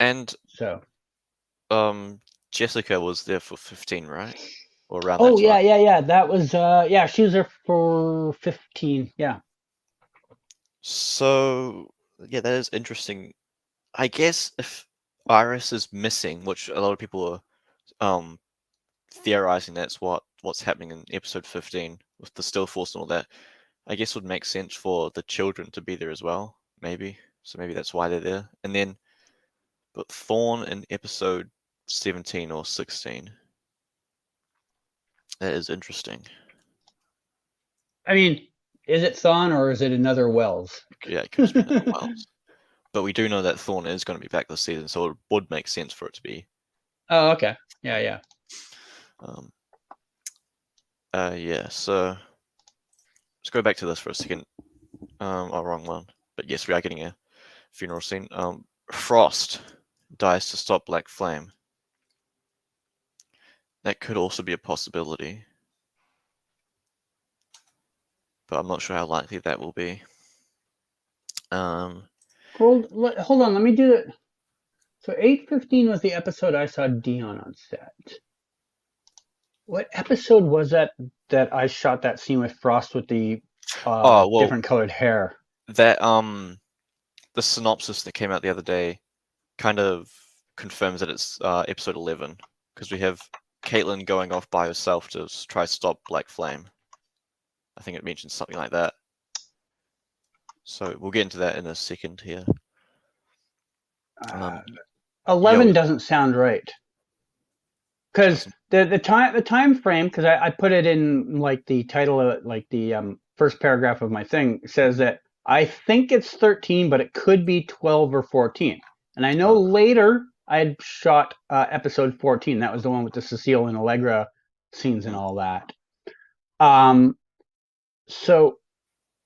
And so, Jessica was there for 15, right? Or around oh that time. yeah. That was she was there for 15. Yeah. So yeah, that is interesting. I guess if Iris is missing, which a lot of people are theorizing that's what's happening in episode 15 with the still force and all that, I guess would make sense for the children to be there as well, maybe. So maybe that's why they're there. And then, but Thawne in episode 17 or 16. That is interesting. I mean, is it Thawne or is it another Wells? Yeah, it could just be another Wells. But we do know that Thawne is going to be back this season, so it would make sense for it to be. Oh, okay. Yeah. Yeah, so let's go back to this for a second. Oh, wrong one. But yes, we are getting a funeral scene. Frost dies to stop Black Flame. That could also be a possibility. But I'm not sure how likely that will be. Hold on, let me do it. So 8:15 was the episode I saw Dion on set. What episode was that I shot that scene with Frost with the different colored hair? That the synopsis that came out the other day kind of confirms that it's episode 11, because we have Caitlin going off by herself to try to stop Black Flame. I think it mentions something like that. So we'll get into that in a second here. 11 doesn't sound right, because the time frame, because I put it in like the title of like the first paragraph of my thing says that I think it's 13, but it could be 12 or 14. And I know later I had shot episode 14. That was the one with the Cecile and Allegra scenes and all that. So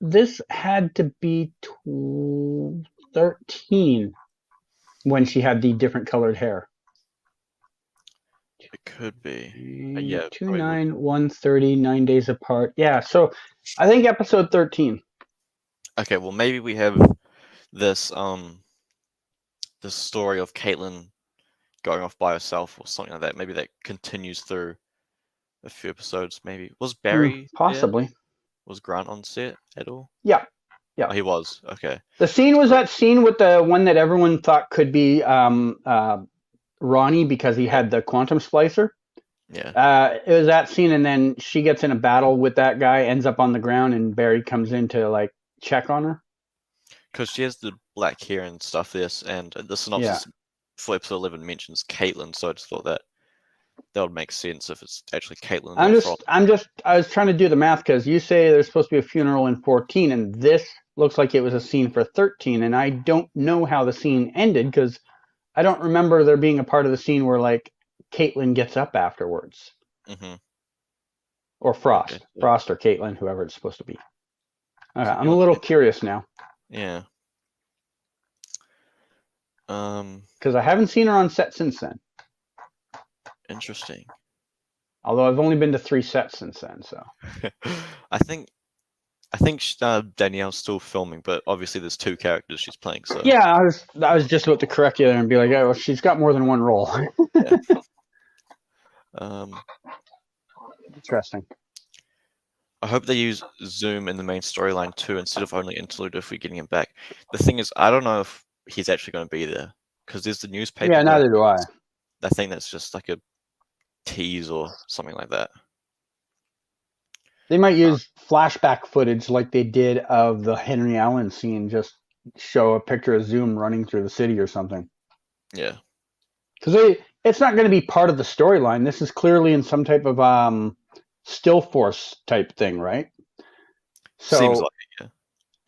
this had to be 13 when she had the different colored hair. It could be. Yeah. 2/9, 1/30, 9 days apart. Yeah, so I think episode 13. Okay, well maybe we have this the story of Caitlin going off by herself or something like that. Maybe that continues through a few episodes. Maybe was Barry possibly there? Was Grant on set at all? Yeah. Oh, he was. Okay. The scene was that scene with the one that everyone thought could be Ronnie because he had the quantum splicer. Yeah. It was that scene, and then she gets in a battle with that guy, ends up on the ground, and Barry comes in to like check on her. Because she has the black hair and stuff. This and the synopsis for episode 11 mentions Caitlin, so I just thought that would make sense if it's actually Caitlin. I was trying to do the math because you say there's supposed to be a funeral in 14, and this looks like it was a scene for 13, and I don't know how the scene ended because I don't remember there being a part of the scene where like Caitlin gets up afterwards. Mm-hmm. Or Frost. Okay. Frost or Caitlin, whoever it's supposed to be. Okay, I'm a little curious now. Yeah. Because I haven't seen her on set since then. Interesting. Although I've only been to 3 sets since then, so. I think Danielle's still filming, but obviously there's 2 characters she's playing. So yeah, I was just about to correct you there and be like, oh, well, she's got more than one role. Yeah. Interesting. I hope they use Zoom in the main storyline too, instead of only Interlude if we're getting him back. The thing is, I don't know if he's actually going to be there, because there's the newspaper. Yeah, neither do I. I think that's just like a tease or something like that. They might use flashback footage like they did of the Henry Allen scene, just show a picture of Zoom running through the city or something. Yeah. Because it's not going to be part of the storyline. This is clearly in some type of still force type thing, right? So seems like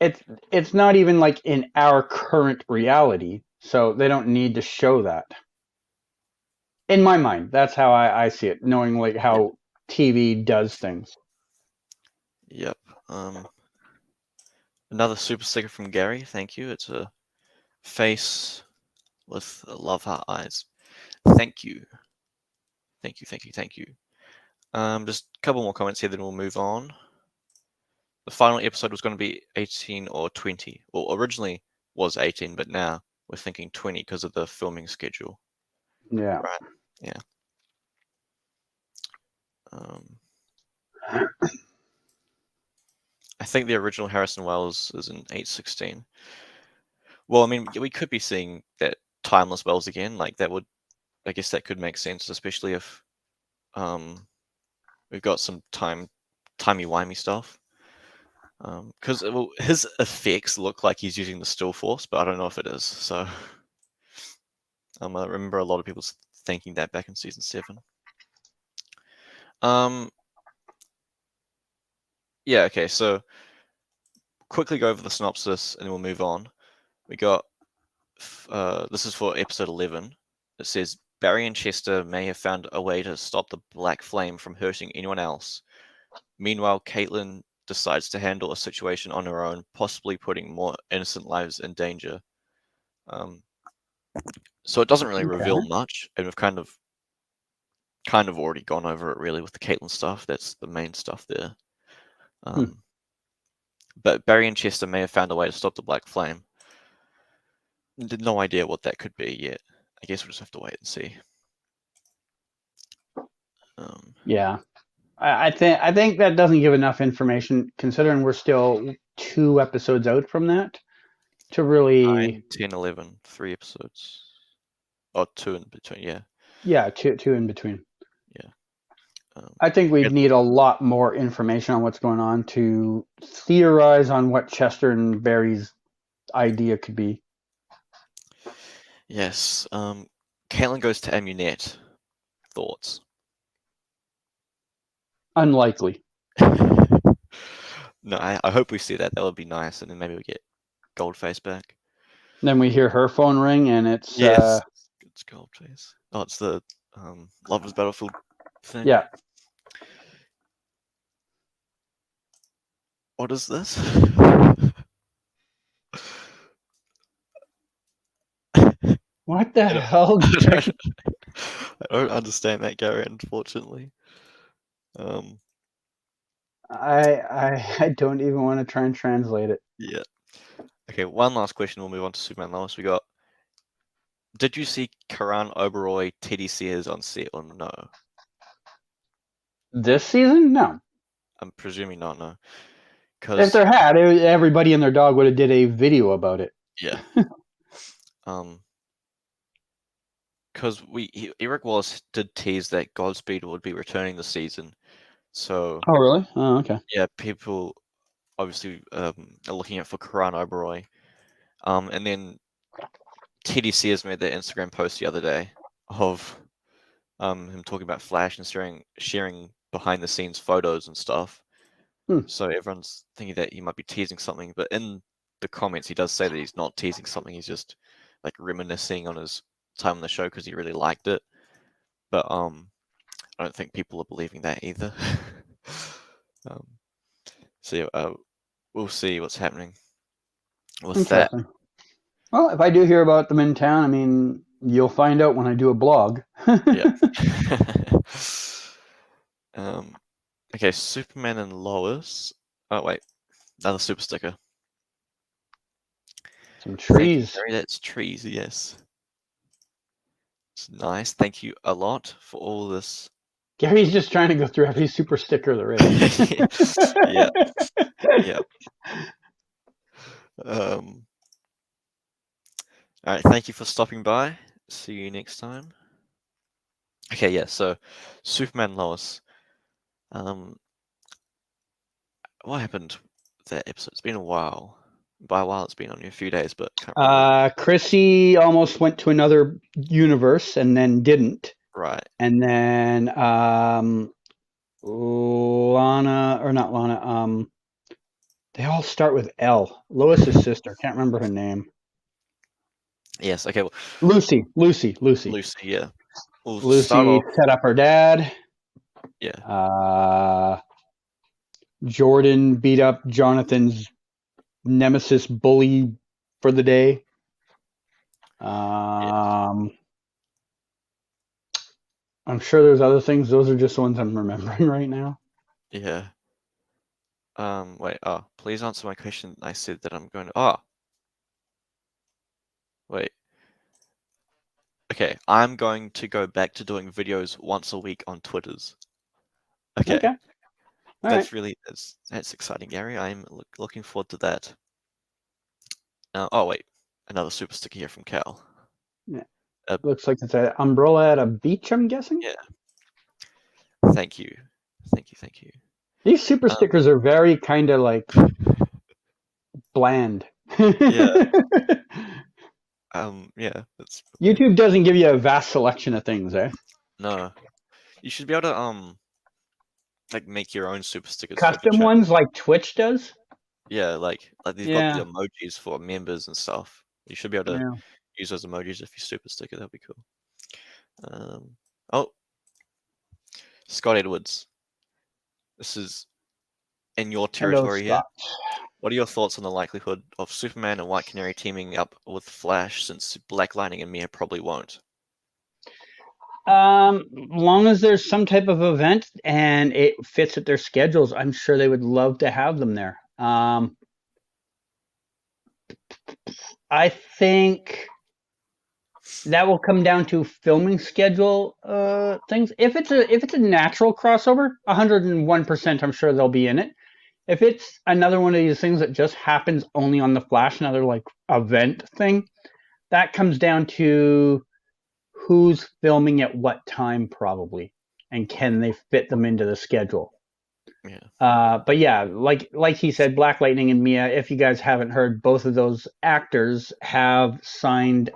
it, yeah. It's not even like in our current reality, so they don't need to show that. In my mind, that's how I see it, knowing like how TV does things. Yep. Another super sticker from Gary. Thank you. It's a face with love heart eyes. Thank you. Thank you. Thank you. Thank you. Just a couple more comments here, then we'll move on. The final episode was going to be 18 or 20. Well, originally was 18, but now we're thinking 20 because of the filming schedule. Yeah. Right. Yeah. I think the original Harrison Wells is in 8/16. Well, I mean, we could be seeing that timeless Wells again. Like that would, I guess that could make sense, especially if we've got some timey-wimey stuff. Because well, his effects look like he's using the still force, but I don't know if it is. So I remember a lot of people thinking that back in season 7. Yeah. Okay. So quickly go over the synopsis, and then we'll move on. We got this is for episode 11. It says Barry and Chester may have found a way to stop the Black Flame from hurting anyone else. Meanwhile, Caitlin decides to handle a situation on her own, possibly putting more innocent lives in danger. So it doesn't really reveal much, and we've kind of already gone over it really with the Caitlin stuff. That's the main stuff there. But Barry and Chester may have found a way to stop the Black Flame. No idea what that could be yet. I guess we'll just have to wait and see. Yeah, I think that doesn't give enough information, considering we're still 2 episodes out from that, to really 9, 10, 11, 3 episodes. Oh, 2 in between, yeah. Yeah, two in between. Yeah. I think we need a lot more information on what's going on to theorize on what Chester and Barry's idea could be. Yes. Caitlin goes to Amunet. Thoughts? Unlikely. No, I hope we see that. That would be nice, and then maybe we get Goldface back. Then we hear her phone ring, and it's yes, it's Goldface. Oh, it's the Lovers Battlefield thing. Yeah. What is this? What the hell? I don't understand that, Gary, unfortunately. I don't even want to try and translate it. Yeah. Okay, one last question. We'll move on to Superman Lois. We got. Did you see Karan Oberoi, Teddy Sears on set or no? This season? No. I'm presuming not, no. If there had, everybody and their dog would have did a video about it. Yeah. Because Eric Wallace did tease that Godspeed would be returning this season. So. Oh really? Oh okay. Yeah, people obviously are looking out for Karan Oberoi. And then Teddy Sears made that Instagram post the other day of him talking about Flash and sharing behind the scenes photos and stuff. So everyone's thinking that he might be teasing something, but in the comments he does say that he's not teasing something. He's just like reminiscing on his time on the show because he really liked it. But I don't think people are believing that either. So we'll see what's happening with that. Well, if I do hear about them in town, I mean, you'll find out when I do a blog. Yeah. Okay, Superman and Lois. Oh wait, another super sticker. Some trees. That's trees, yes. It's nice. Thank you a lot for all this. Gary's just trying to go through every super sticker there is. Yeah. Yeah. All right. Thank you for stopping by. See you next time. Okay. Yeah. So, Superman Lois. What happened with that episode? It's been a while. By a while, it's been only a few days, but can't remember. Chrissy almost went to another universe and then didn't. Right. And then Lana, or not Lana, they all start with L. Lois's sister. Can't remember her name. Yes. Okay. Well, Lucy. Lucy. Yeah. We'll Lucy set up her dad. Yeah. Jordan beat up Jonathan's nemesis bully for the day. I'm sure there's other things. Those are just the ones I'm remembering right now. Yeah. Wait. Oh, please answer my question. I said that I'm going to. Oh. Wait. Okay, I'm going to go back to doing videos once a week on Twitters. Okay. Okay. All That's right. really that's exciting, Gary. I'm looking forward to that. Oh wait, another super sticker here from Cal. Yeah. Looks like it's an umbrella at a beach, I'm guessing. Yeah. Thank you. These super stickers are very kind of like bland. Yeah. Yeah. YouTube doesn't give you a vast selection of things, eh? No. You should be able to like make your own super stickers. Custom ones like Twitch does. Yeah, like they've got the emojis for members and stuff. You should be able to use those emojis if you super sticker. That'd be cool. Oh, Scott Edwards. This is in your territory here. What are your thoughts on the likelihood of Superman and White Canary teaming up with Flash, since Black Lightning and Mia probably won't? Long as there's some type of event and it fits at their schedules, I'm sure they would love to have them there. I think that will come down to filming schedule things. If it's a natural crossover, 101% I'm sure they'll be in it. If it's another one of these things that just happens only on the Flash, another like event thing, that comes down to who's filming at what time probably, and can they fit them into the schedule. But yeah, like he said, Black Lightning and Mia, if you guys haven't heard, both of those actors have signed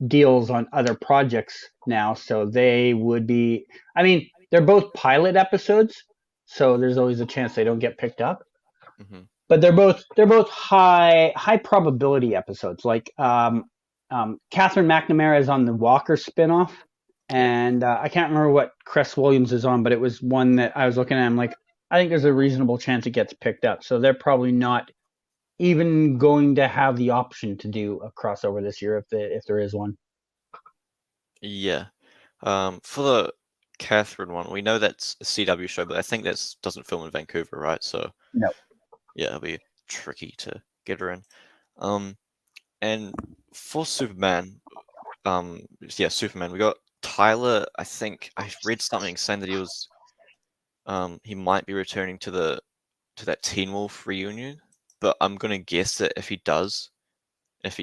deals on other projects now, so they would be, I mean, they're both pilot episodes, so there's always a chance they don't get picked up. But they're both high probability episodes. Like Catherine McNamara is on the Walker spinoff, and I can't remember what Cress Williams is on, but it was one that I was looking at. I'm like, I think there's a reasonable chance it gets picked up. So they're probably not even going to have the option to do a crossover this year if there is one. Yeah. For the Catherine one, we know that's a CW show, but I think that doesn't film in Vancouver, right? So no. Yeah, it'll be tricky to get her in. And for Superman, Superman, we got Tyler. I think I read something saying that he might be returning to that Teen Wolf reunion, but I'm gonna guess that if he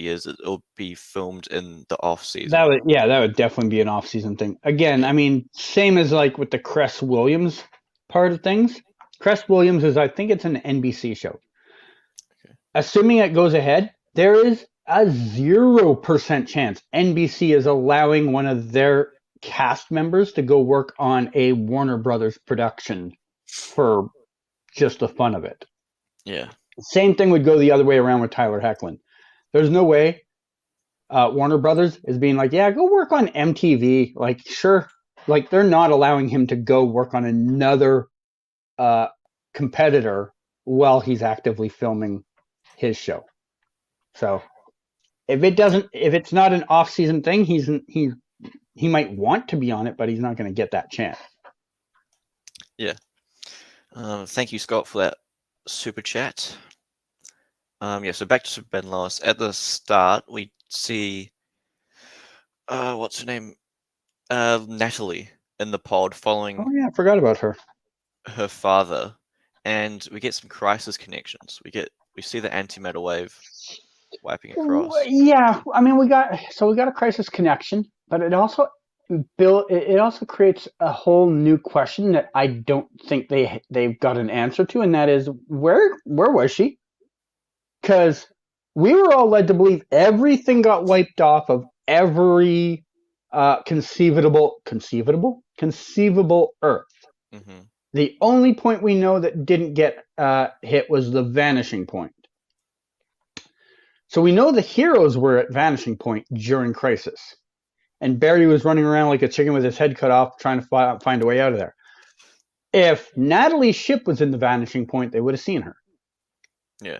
is, it'll be filmed in the off season. That would definitely be an off season thing. Again, I mean, same as like with the Cress Williams part of things. Cress Williams I think it's an NBC show. Okay. Assuming it goes ahead, there is a 0% chance NBC is allowing one of their cast members to go work on a Warner Brothers production for just the fun of it. Yeah. Same thing would go the other way around with Tyler Hoechlin. There's no way Warner Brothers is being like, yeah, go work on MTV. Like, sure. Like, they're not allowing him to go work on another competitor while he's actively filming his show. So if it's not an off-season thing, he might want to be on it, but he's not going to get that chance. Yeah. Thank you, Scott, for that super chat. So back to Superman Lois. At the start, we see what's her name? Natalie in the pod following. Oh yeah, I forgot about her. Her father, and we get some crisis connections. We see the antimatter wave wiping across. Yeah, I mean we got a crisis connection, but it also creates a whole new question that I don't think they've got an answer to, and that is where was she? Because we were all led to believe everything got wiped off of every conceivable Earth. Mm-hmm. The only point we know that didn't get hit was the vanishing point. So we know the heroes were at vanishing point during Crisis. And Barry was running around like a chicken with his head cut off trying to find a way out of there. if Natalie's ship was in the vanishing point, they would have seen her. Yeah.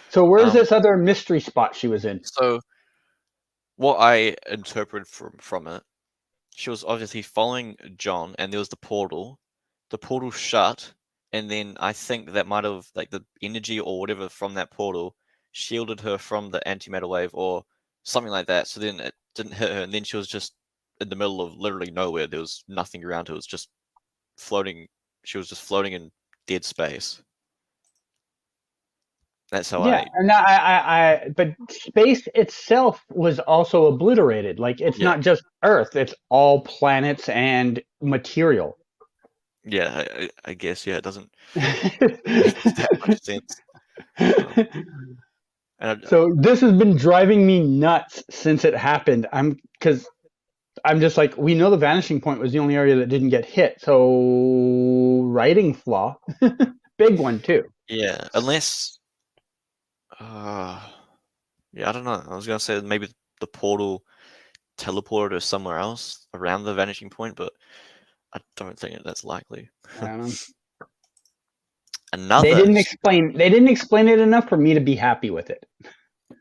So where's this other mystery spot she was in? So what I interpreted from it, she was obviously following John, and there was the portal. The portal shut, and then I think that might have, like, the energy or whatever from that portal shielded her from the antimatter wave or something like that. So then it didn't hit her, and then she was just in the middle of literally nowhere. There was nothing around her. It was just floating. She was just floating in dead space. That's how but space itself was also obliterated. Like, it's not just Earth; it's all planets and material. Yeah, I guess. Yeah, it doesn't make that much sense. So this has been driving me nuts since it happened. Because I'm just like, we know the vanishing point was the only area that didn't get hit. So writing flaw, big one too. Yeah, unless. Yeah, I don't know. I was gonna say maybe the portal teleported her somewhere else around the vanishing point, but I don't think that's likely. I don't know. They didn't explain it enough for me to be happy with it.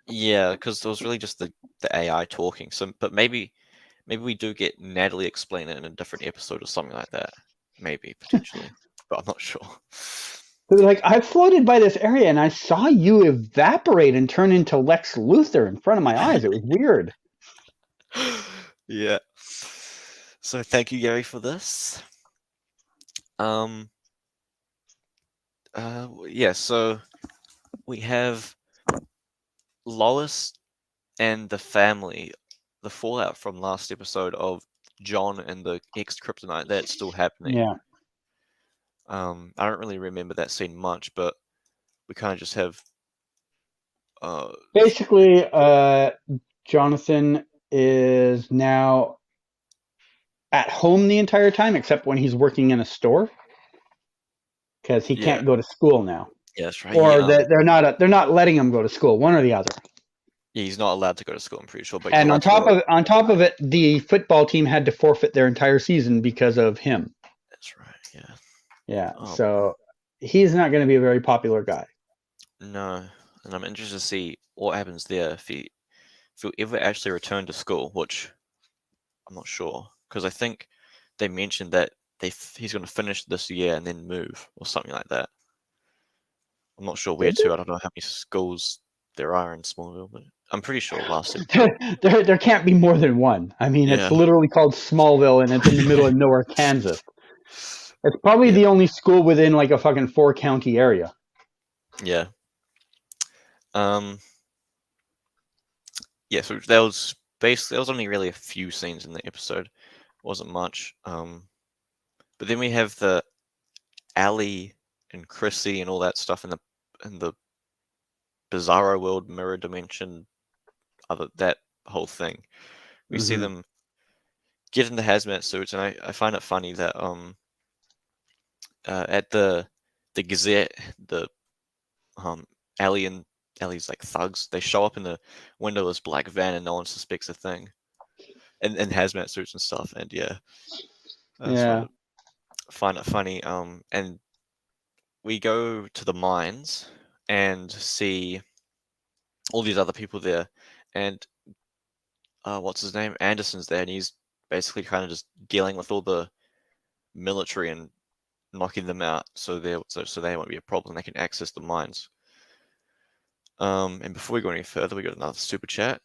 Yeah, because it was really just the AI talking. So, but maybe we do get Natalie explain it in a different episode or something like that. Maybe potentially, but I'm not sure. They're like, I floated by this area and I saw you evaporate and turn into Lex Luthor in front of my eyes. It was weird. Yeah. So thank you, Gary, for this. Yeah, so we have Lois and the family, the fallout from last episode of John and the ex-Kryptonite, that's still happening. Yeah. I don't really remember that scene much, but we kind of just have basically Jonathan is now at home the entire time, except when he's working in a store, because he can't go to school now. Yeah, that's right. Or they're not letting him go to school, one or the other. Yeah, he's not allowed to go to school, I'm pretty sure. But and on top of it, the football team had to forfeit their entire season because of him. That's right. Yeah. Yeah. So he's not going to be a very popular guy. No, and I'm interested to see what happens there if he'll ever actually return to school, which I'm not sure, because I think they mentioned that he's going to finish this year and then move or something like that. I'm not sure where to. I don't know how many schools there are in Smallville, but I'm pretty sure last there can't be more than one. I mean, it's literally called Smallville, and it's in the middle of nowhere, Kansas. It's probably the only school within like a fucking 4-county area. Yeah. Yeah, so there was only really a few scenes in the episode. Wasn't much. But then we have the Allie and Chrissy and all that stuff in the Bizarro world, mirror dimension, that whole thing. We see them get into hazmat suits, and I find it funny that at the Gazette, the Allie's like thugs, they show up in the windowless black van and no one suspects a thing. And hazmat suits and stuff, and I find it funny. And we go to the mines and see all these other people there, and what's his name? Anderson's there, and he's basically kind of just dealing with all the military and knocking them out, so they won't be a problem. They can access the mines. And before we go any further, we got another super chat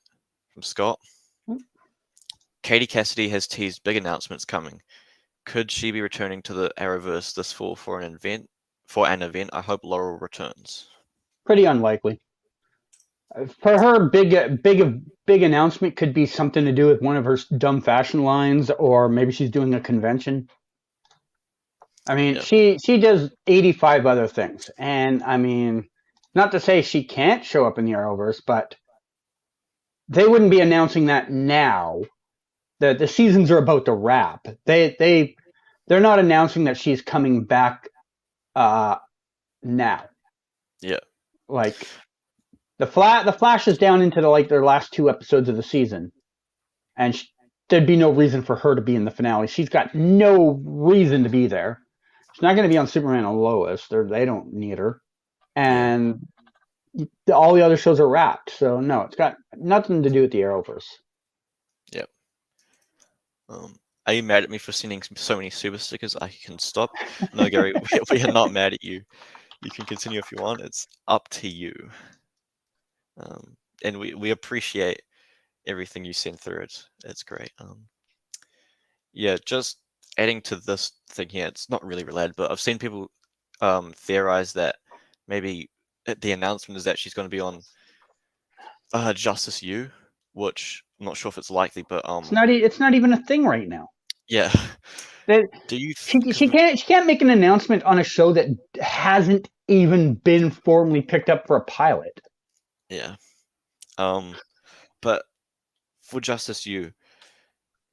from Scott. Katie Cassidy has teased big announcements coming. Could she be returning to the Arrowverse this fall for an event? I hope Laurel returns. Pretty unlikely. For her, big announcement could be something to do with one of her dumb fashion lines, or maybe she's doing a convention. I mean, she does 85 other things, and I mean, not to say she can't show up in the Arrowverse, but they wouldn't be announcing that now. The seasons are about to wrap. They're not announcing that she's coming back now. Yeah. Like the Flash is down into their last 2 episodes of the season, and there'd be no reason for her to be in the finale. She's got no reason to be there. She's not going to be on Superman and Lois. They don't need her. And all the other shows are wrapped. So, no, it's got nothing to do with the Arrowverse. Yep. Are you mad at me for sending so many super stickers? I can stop. No, Gary, we are not mad at you. You can continue if you want. It's up to you. And we appreciate everything you send through. It's great. Yeah, just adding to this thing here, it's not really related, but I've seen people theorize that maybe the announcement is that she's going to be on Justice U, which I'm not sure if it's likely, but it's not even a thing right now. Yeah. Do you? She can't make an announcement on a show that hasn't even been formally picked up for a pilot. Yeah. But for Justice U,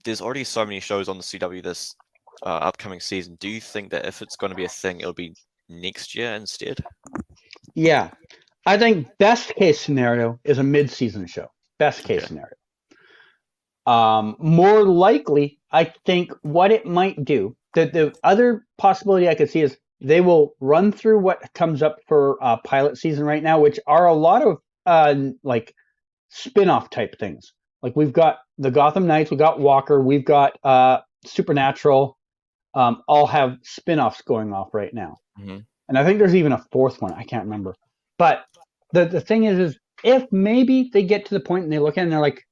there's already so many shows on the CW this upcoming season. Do you think that if it's going to be a thing, it'll be next year instead? Yeah. I think best case scenario is a mid-season show. Best case scenario. More likely, I think what it might do, the other possibility I could see is they will run through what comes up for pilot season right now, which are a lot of like spin-off type things. Like we've got the Gotham Knights, we've got Walker, we've got Supernatural, all have spin-offs going off right now. Mm-hmm. And I think there's even a fourth one. I can't remember. But the thing is if maybe they get to the point and they look at it and they're like,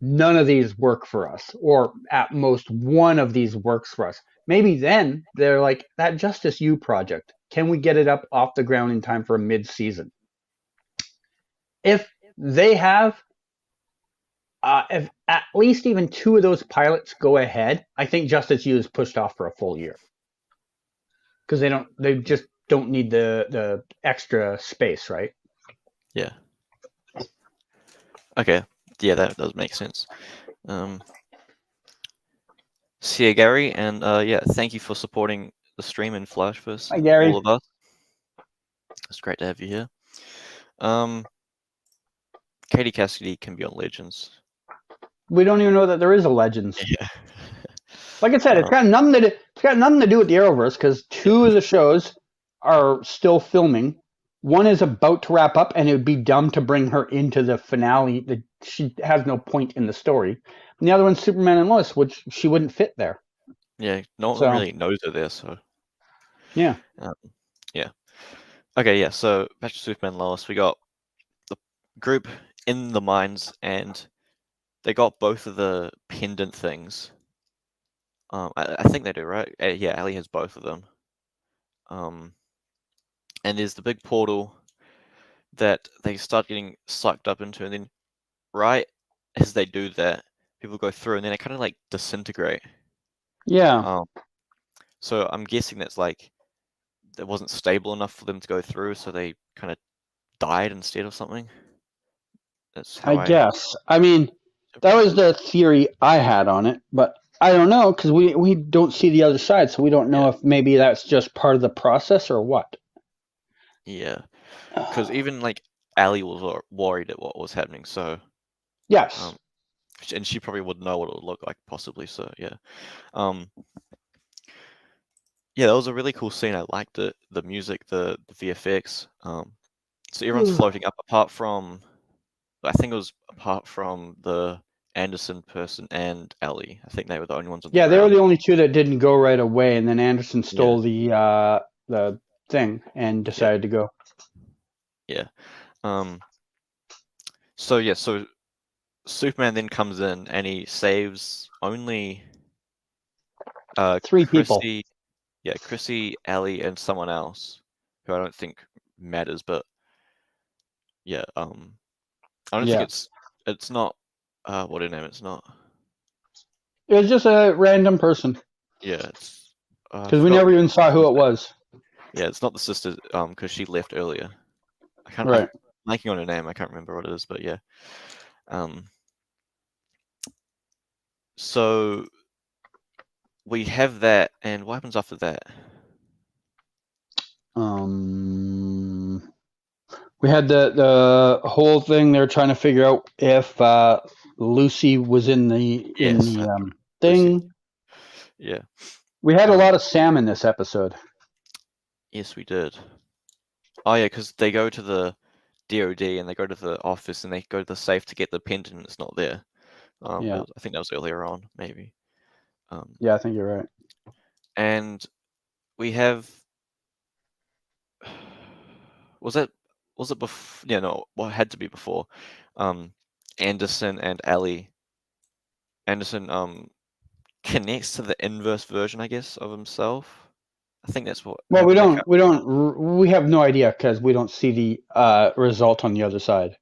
none of these work for us, or at most one of these works for us, maybe then they're like, that Justice U project, can we get it up off the ground in time for a mid-season? If they have, if at least even two of those pilots go ahead, I think Justice U is pushed off for a full year. Because they just don't need the extra space, right? Yeah. Okay. Yeah, that does make sense. See you, Gary, and yeah, thank you for supporting the stream in Flashverse. Hi, Gary. All of us. It's great to have you here. Katie Cassidy can be on Legends. We don't even know that there is a Legends. Yeah. Like I said, it's got nothing to do with the Arrowverse because two of the shows are still filming. One is about to wrap up, and it would be dumb to bring her into the finale. She has no point in the story. And the other one's Superman and Lois, which she wouldn't fit there. Yeah, no one really knows her there, so. Yeah. Yeah. Okay, yeah, so back to Superman and Lois. We got the group in the mines, and they got both of the pendant things. I think they do, right? Yeah, Allie has both of them. And there's the big portal that they start getting sucked up into, and then right as they do that, people go through, and then they kind of like disintegrate. Yeah. So I'm guessing that's like it wasn't stable enough for them to go through, so they kind of died instead of something. That's how I guess. I mean, that was the theory I had on it, but I don't know because we don't see the other side, so we don't know if maybe that's just part of the process or what. Yeah, because even like Allie was worried at what was happening, so yes, and she probably would know what it would look like, possibly. So yeah, yeah, that was a really cool scene. I liked it, the music, the VFX. So everyone's floating up, apart from the Anderson person and Allie. I think they were the only ones on the ground. They were the only two that didn't go right away, and then Anderson stole the thing and decided to go. Yeah. So Superman then comes in and he saves only three people. Yeah, Chrissy, Allie, and someone else who I don't think matters, but yeah, I don't think it's not what her name. It's not. It was just a random person. Yeah, it's because we never even saw who it was. Yeah, it's not the sister, because she left earlier. I can't. Right. I'm blanking on her name. I can't remember what it is, but yeah. So we have that, and what happens after that? We had the whole thing. They're trying to figure out if Lucy was in the thing. Yeah. We had a lot of Sam in this episode. Yes, we did. Oh yeah, because they go to the DOD and they go to the office and they go to the safe to get the pendant and it's not there. Yeah. I think that was earlier on, maybe. Yeah, I think you're right. And we have. Was it before? Yeah, no. Well, it had to be before. Anderson and Ellie. Anderson connects to the inverse version, I guess, of himself. I think that's what. Well, we happened. we have no idea because we don't see the result on the other side.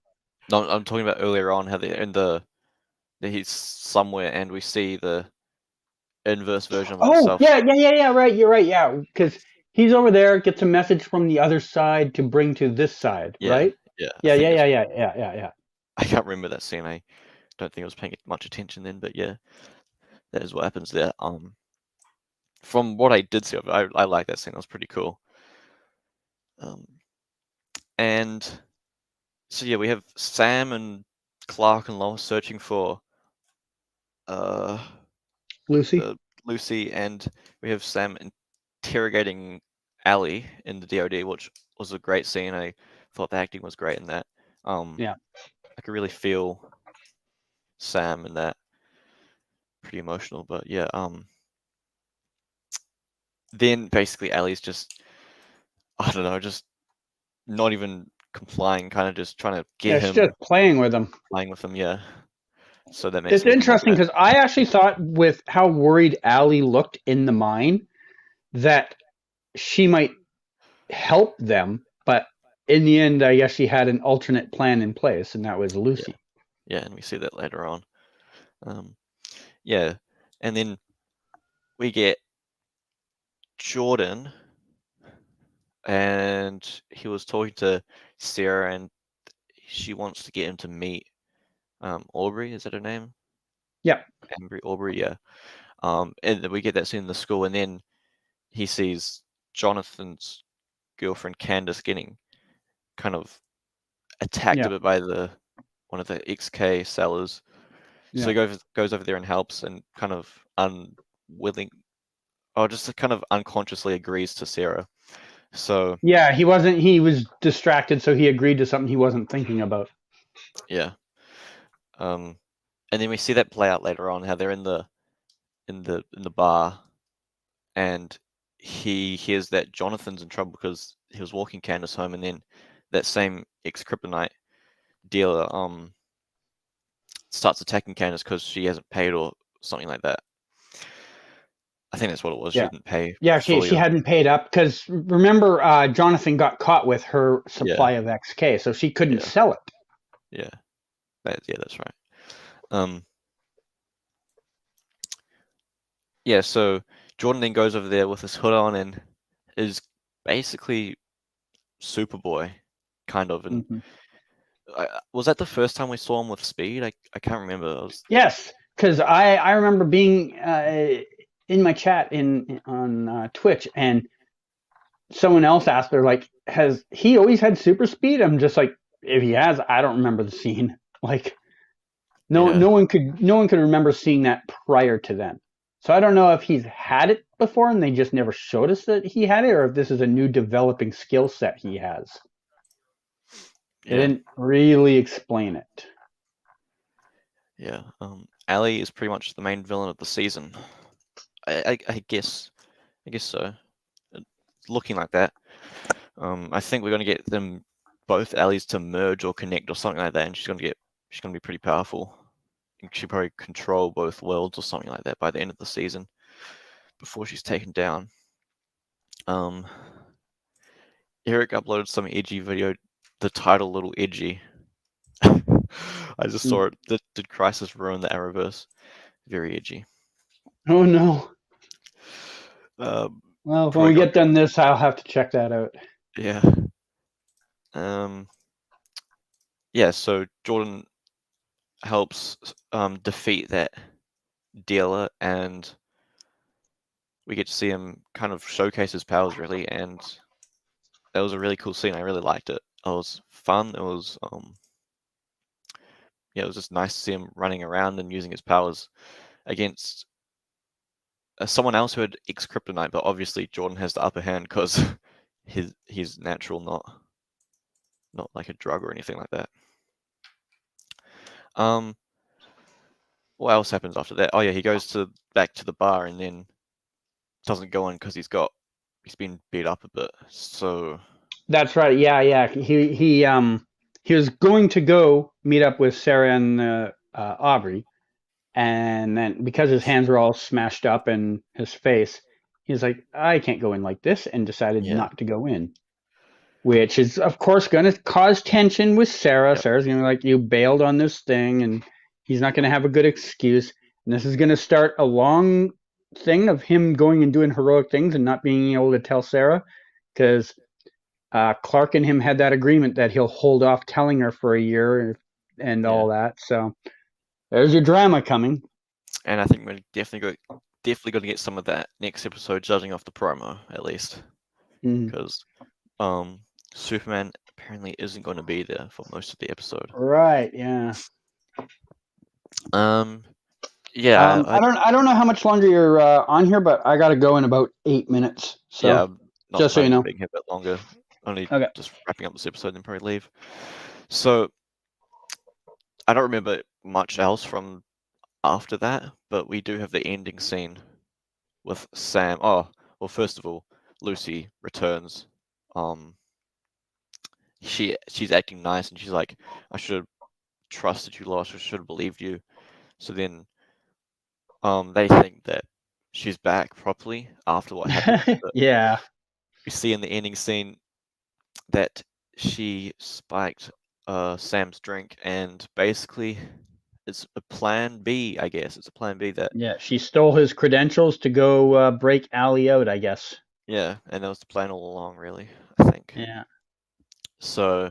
No, I'm talking about earlier on how they're in that he's somewhere and we see the inverse version of Oh, himself. yeah, right. You're right. Yeah, because he's over there, gets a message from the other side to bring to this side, Yeah, right? yeah. Yeah. I can't remember that scene. I don't think I was paying much attention then, but yeah, that is what happens there. From what I did see of it, I like that scene. That was pretty cool. And so yeah, we have Sam and Clark and Lois searching for Lucy, and we have Sam interrogating Allie in the DOD, which was a great scene. I thought the acting was great in that. Yeah. I could really feel Sam in that. Pretty emotional, but yeah. Then basically Allie's just, I don't know, just not even complying, kind of just trying to get him. She's just playing with him. Playing with him, yeah. So that makes it's interesting because I actually thought with how worried Allie looked in the mine that she might help them, but in the end, I guess she had an alternate plan in place, and that was Lucy. Yeah, and we see that later on. Yeah, and then we get Jordan, and he was talking to Sarah, and she wants to get him to meet Aubrey. Is that her name? Yeah. Aubrey, yeah. And then we get that scene in the school, and then he sees Jonathan's girlfriend Candace getting kind of attacked a bit by one of the XK sellers. So he goes over there and helps, and kind of just kind of unconsciously agrees to Sarah. So yeah, he was distracted, so he agreed to something he wasn't thinking about. Yeah. And then we see that play out later on, how they're in the bar, and he hears that Jonathan's in trouble because he was walking Candace home, and then that same ex-kryptonite dealer starts attacking Candace because she hasn't paid or something like that. I think that's what it was. Yeah. She didn't pay. Yeah, she hadn't paid up because remember, Jonathan got caught with her supply of XK, so she couldn't sell it. Yeah. That's right. Yeah, so Jordan then goes over there with his hood on and is basically Superboy, kind of. And was that the first time we saw him with speed? I can't remember. Yes, because I remember being in my chat on Twitch, and someone else asked her, like, has he always had super speed? I'm just like, if he has, I don't remember the scene. Like, no one could remember seeing that prior to then. So I don't know if he's had it before and they just never showed us that he had it, or if this is a new developing skill set he has. They didn't really explain it. Yeah. Allie is pretty much the main villain of the season. I guess so. It's looking like that. I think we're going to get them both Allies to merge or connect or something like that, and she's going to be pretty powerful. She'll probably control both worlds or something like that by the end of the season before she's taken down. Eric uploaded some edgy video, the title a little edgy. I just saw it. Did Crisis ruin the Arrowverse? Very edgy. Oh no. Well, when we get done this, I'll have to check that out. Yeah. Yeah, so Jordan helps defeat that dealer, and we get to see him kind of showcase his powers really, and that was a really cool scene. I really liked it. It was fun. It was it was just nice to see him running around and using his powers against someone else who had ex-kryptonite, but obviously Jordan has the upper hand because his natural, not like a drug or anything like that. What else happens after that? Oh yeah, he goes back to the bar and then doesn't go in because he's been beat up a bit. So That's right. Yeah. He was going to go meet up with Sarah and Aubrey, and then because his hands were all smashed up and his face, he's like, I can't go in like this, and decided Yeah. not to go in. Which is, of course, going to cause tension with Sarah. Yep. Sarah's going to be like, you bailed on this thing, and he's not going to have a good excuse. And this is going to start a long thing of him going and doing heroic things and not being able to tell Sarah, because Clark and him had that agreement that he'll hold off telling her for a year and all that. So there's your drama coming. And I think we're definitely going to get some of that next episode, judging off the promo at least, because Superman apparently isn't going to be there for most of the episode. Right. Yeah. Yeah. I don't know how much longer you're on here, but I got to go in about 8 minutes. So yeah. Not just so you know. being here a bit longer. Only Okay. just wrapping up this episode and then probably leave. So I don't remember much else from after that, but we do have the ending scene with Sam. Oh, well, first of all, Lucy returns. She's acting nice, and she's like, I should have trusted you, Lois. I should have believed you. So then, they think that she's back properly after what happened. Yeah. We see in the ending scene that she spiked Sam's drink, and basically it's a plan B, I guess. It's a plan B that... Yeah, she stole his credentials to go break Allie out, I guess. Yeah, and that was the plan all along, really, I think. Yeah. So,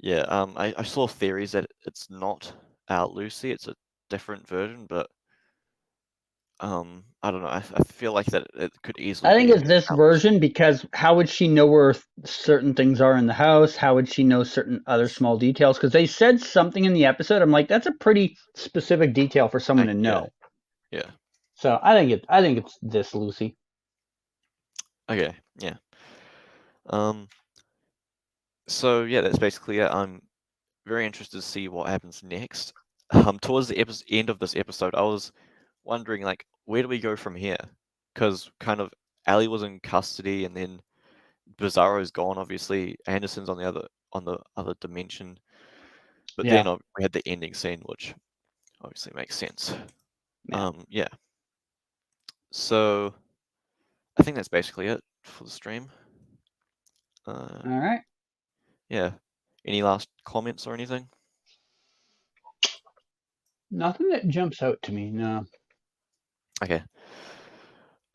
yeah, I saw theories that it's not our Lucy, it's a different version, but I don't know. I feel like that it could easily. I think it's this version, because how would she know where certain things are in the house? How would she know certain other small details? Because they said something in the episode. I'm like, that's a pretty specific detail for someone to know. Yeah. So I think it's this Lucy. Okay. Yeah. So yeah, that's basically it. I'm very interested to see what happens next. Towards the end of this episode, I was wondering, like, where do we go from here? Because kind of Allie was in custody, and then Bizarro's gone. Obviously, Anderson's on the other dimension. But then we had the ending scene, which obviously makes sense. Yeah. So I think that's basically it for the stream. All right. Yeah. Any last comments or anything? Nothing that jumps out to me, no. Okay.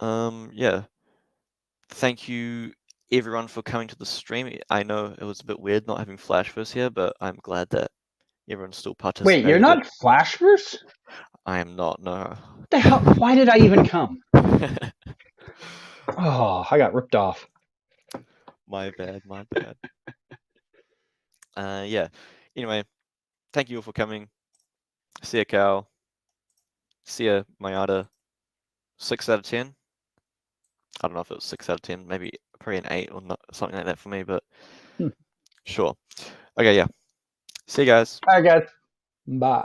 Yeah. Thank you everyone for coming to the stream. I know it was a bit weird not having Flashverse here, but I'm glad that everyone still participated. Wait, you're not Flashverse? I am not, no. What the hell? Why did I even come? Oh, I got ripped off. My bad. Yeah. Anyway, thank you all for coming. See ya, Cal. See ya, Mayada. 6 out of 10. I don't know if it was 6 out of 10. Maybe probably an 8 or not, something like that for me, but sure. Okay, yeah. See you guys. All right, guys. Bye.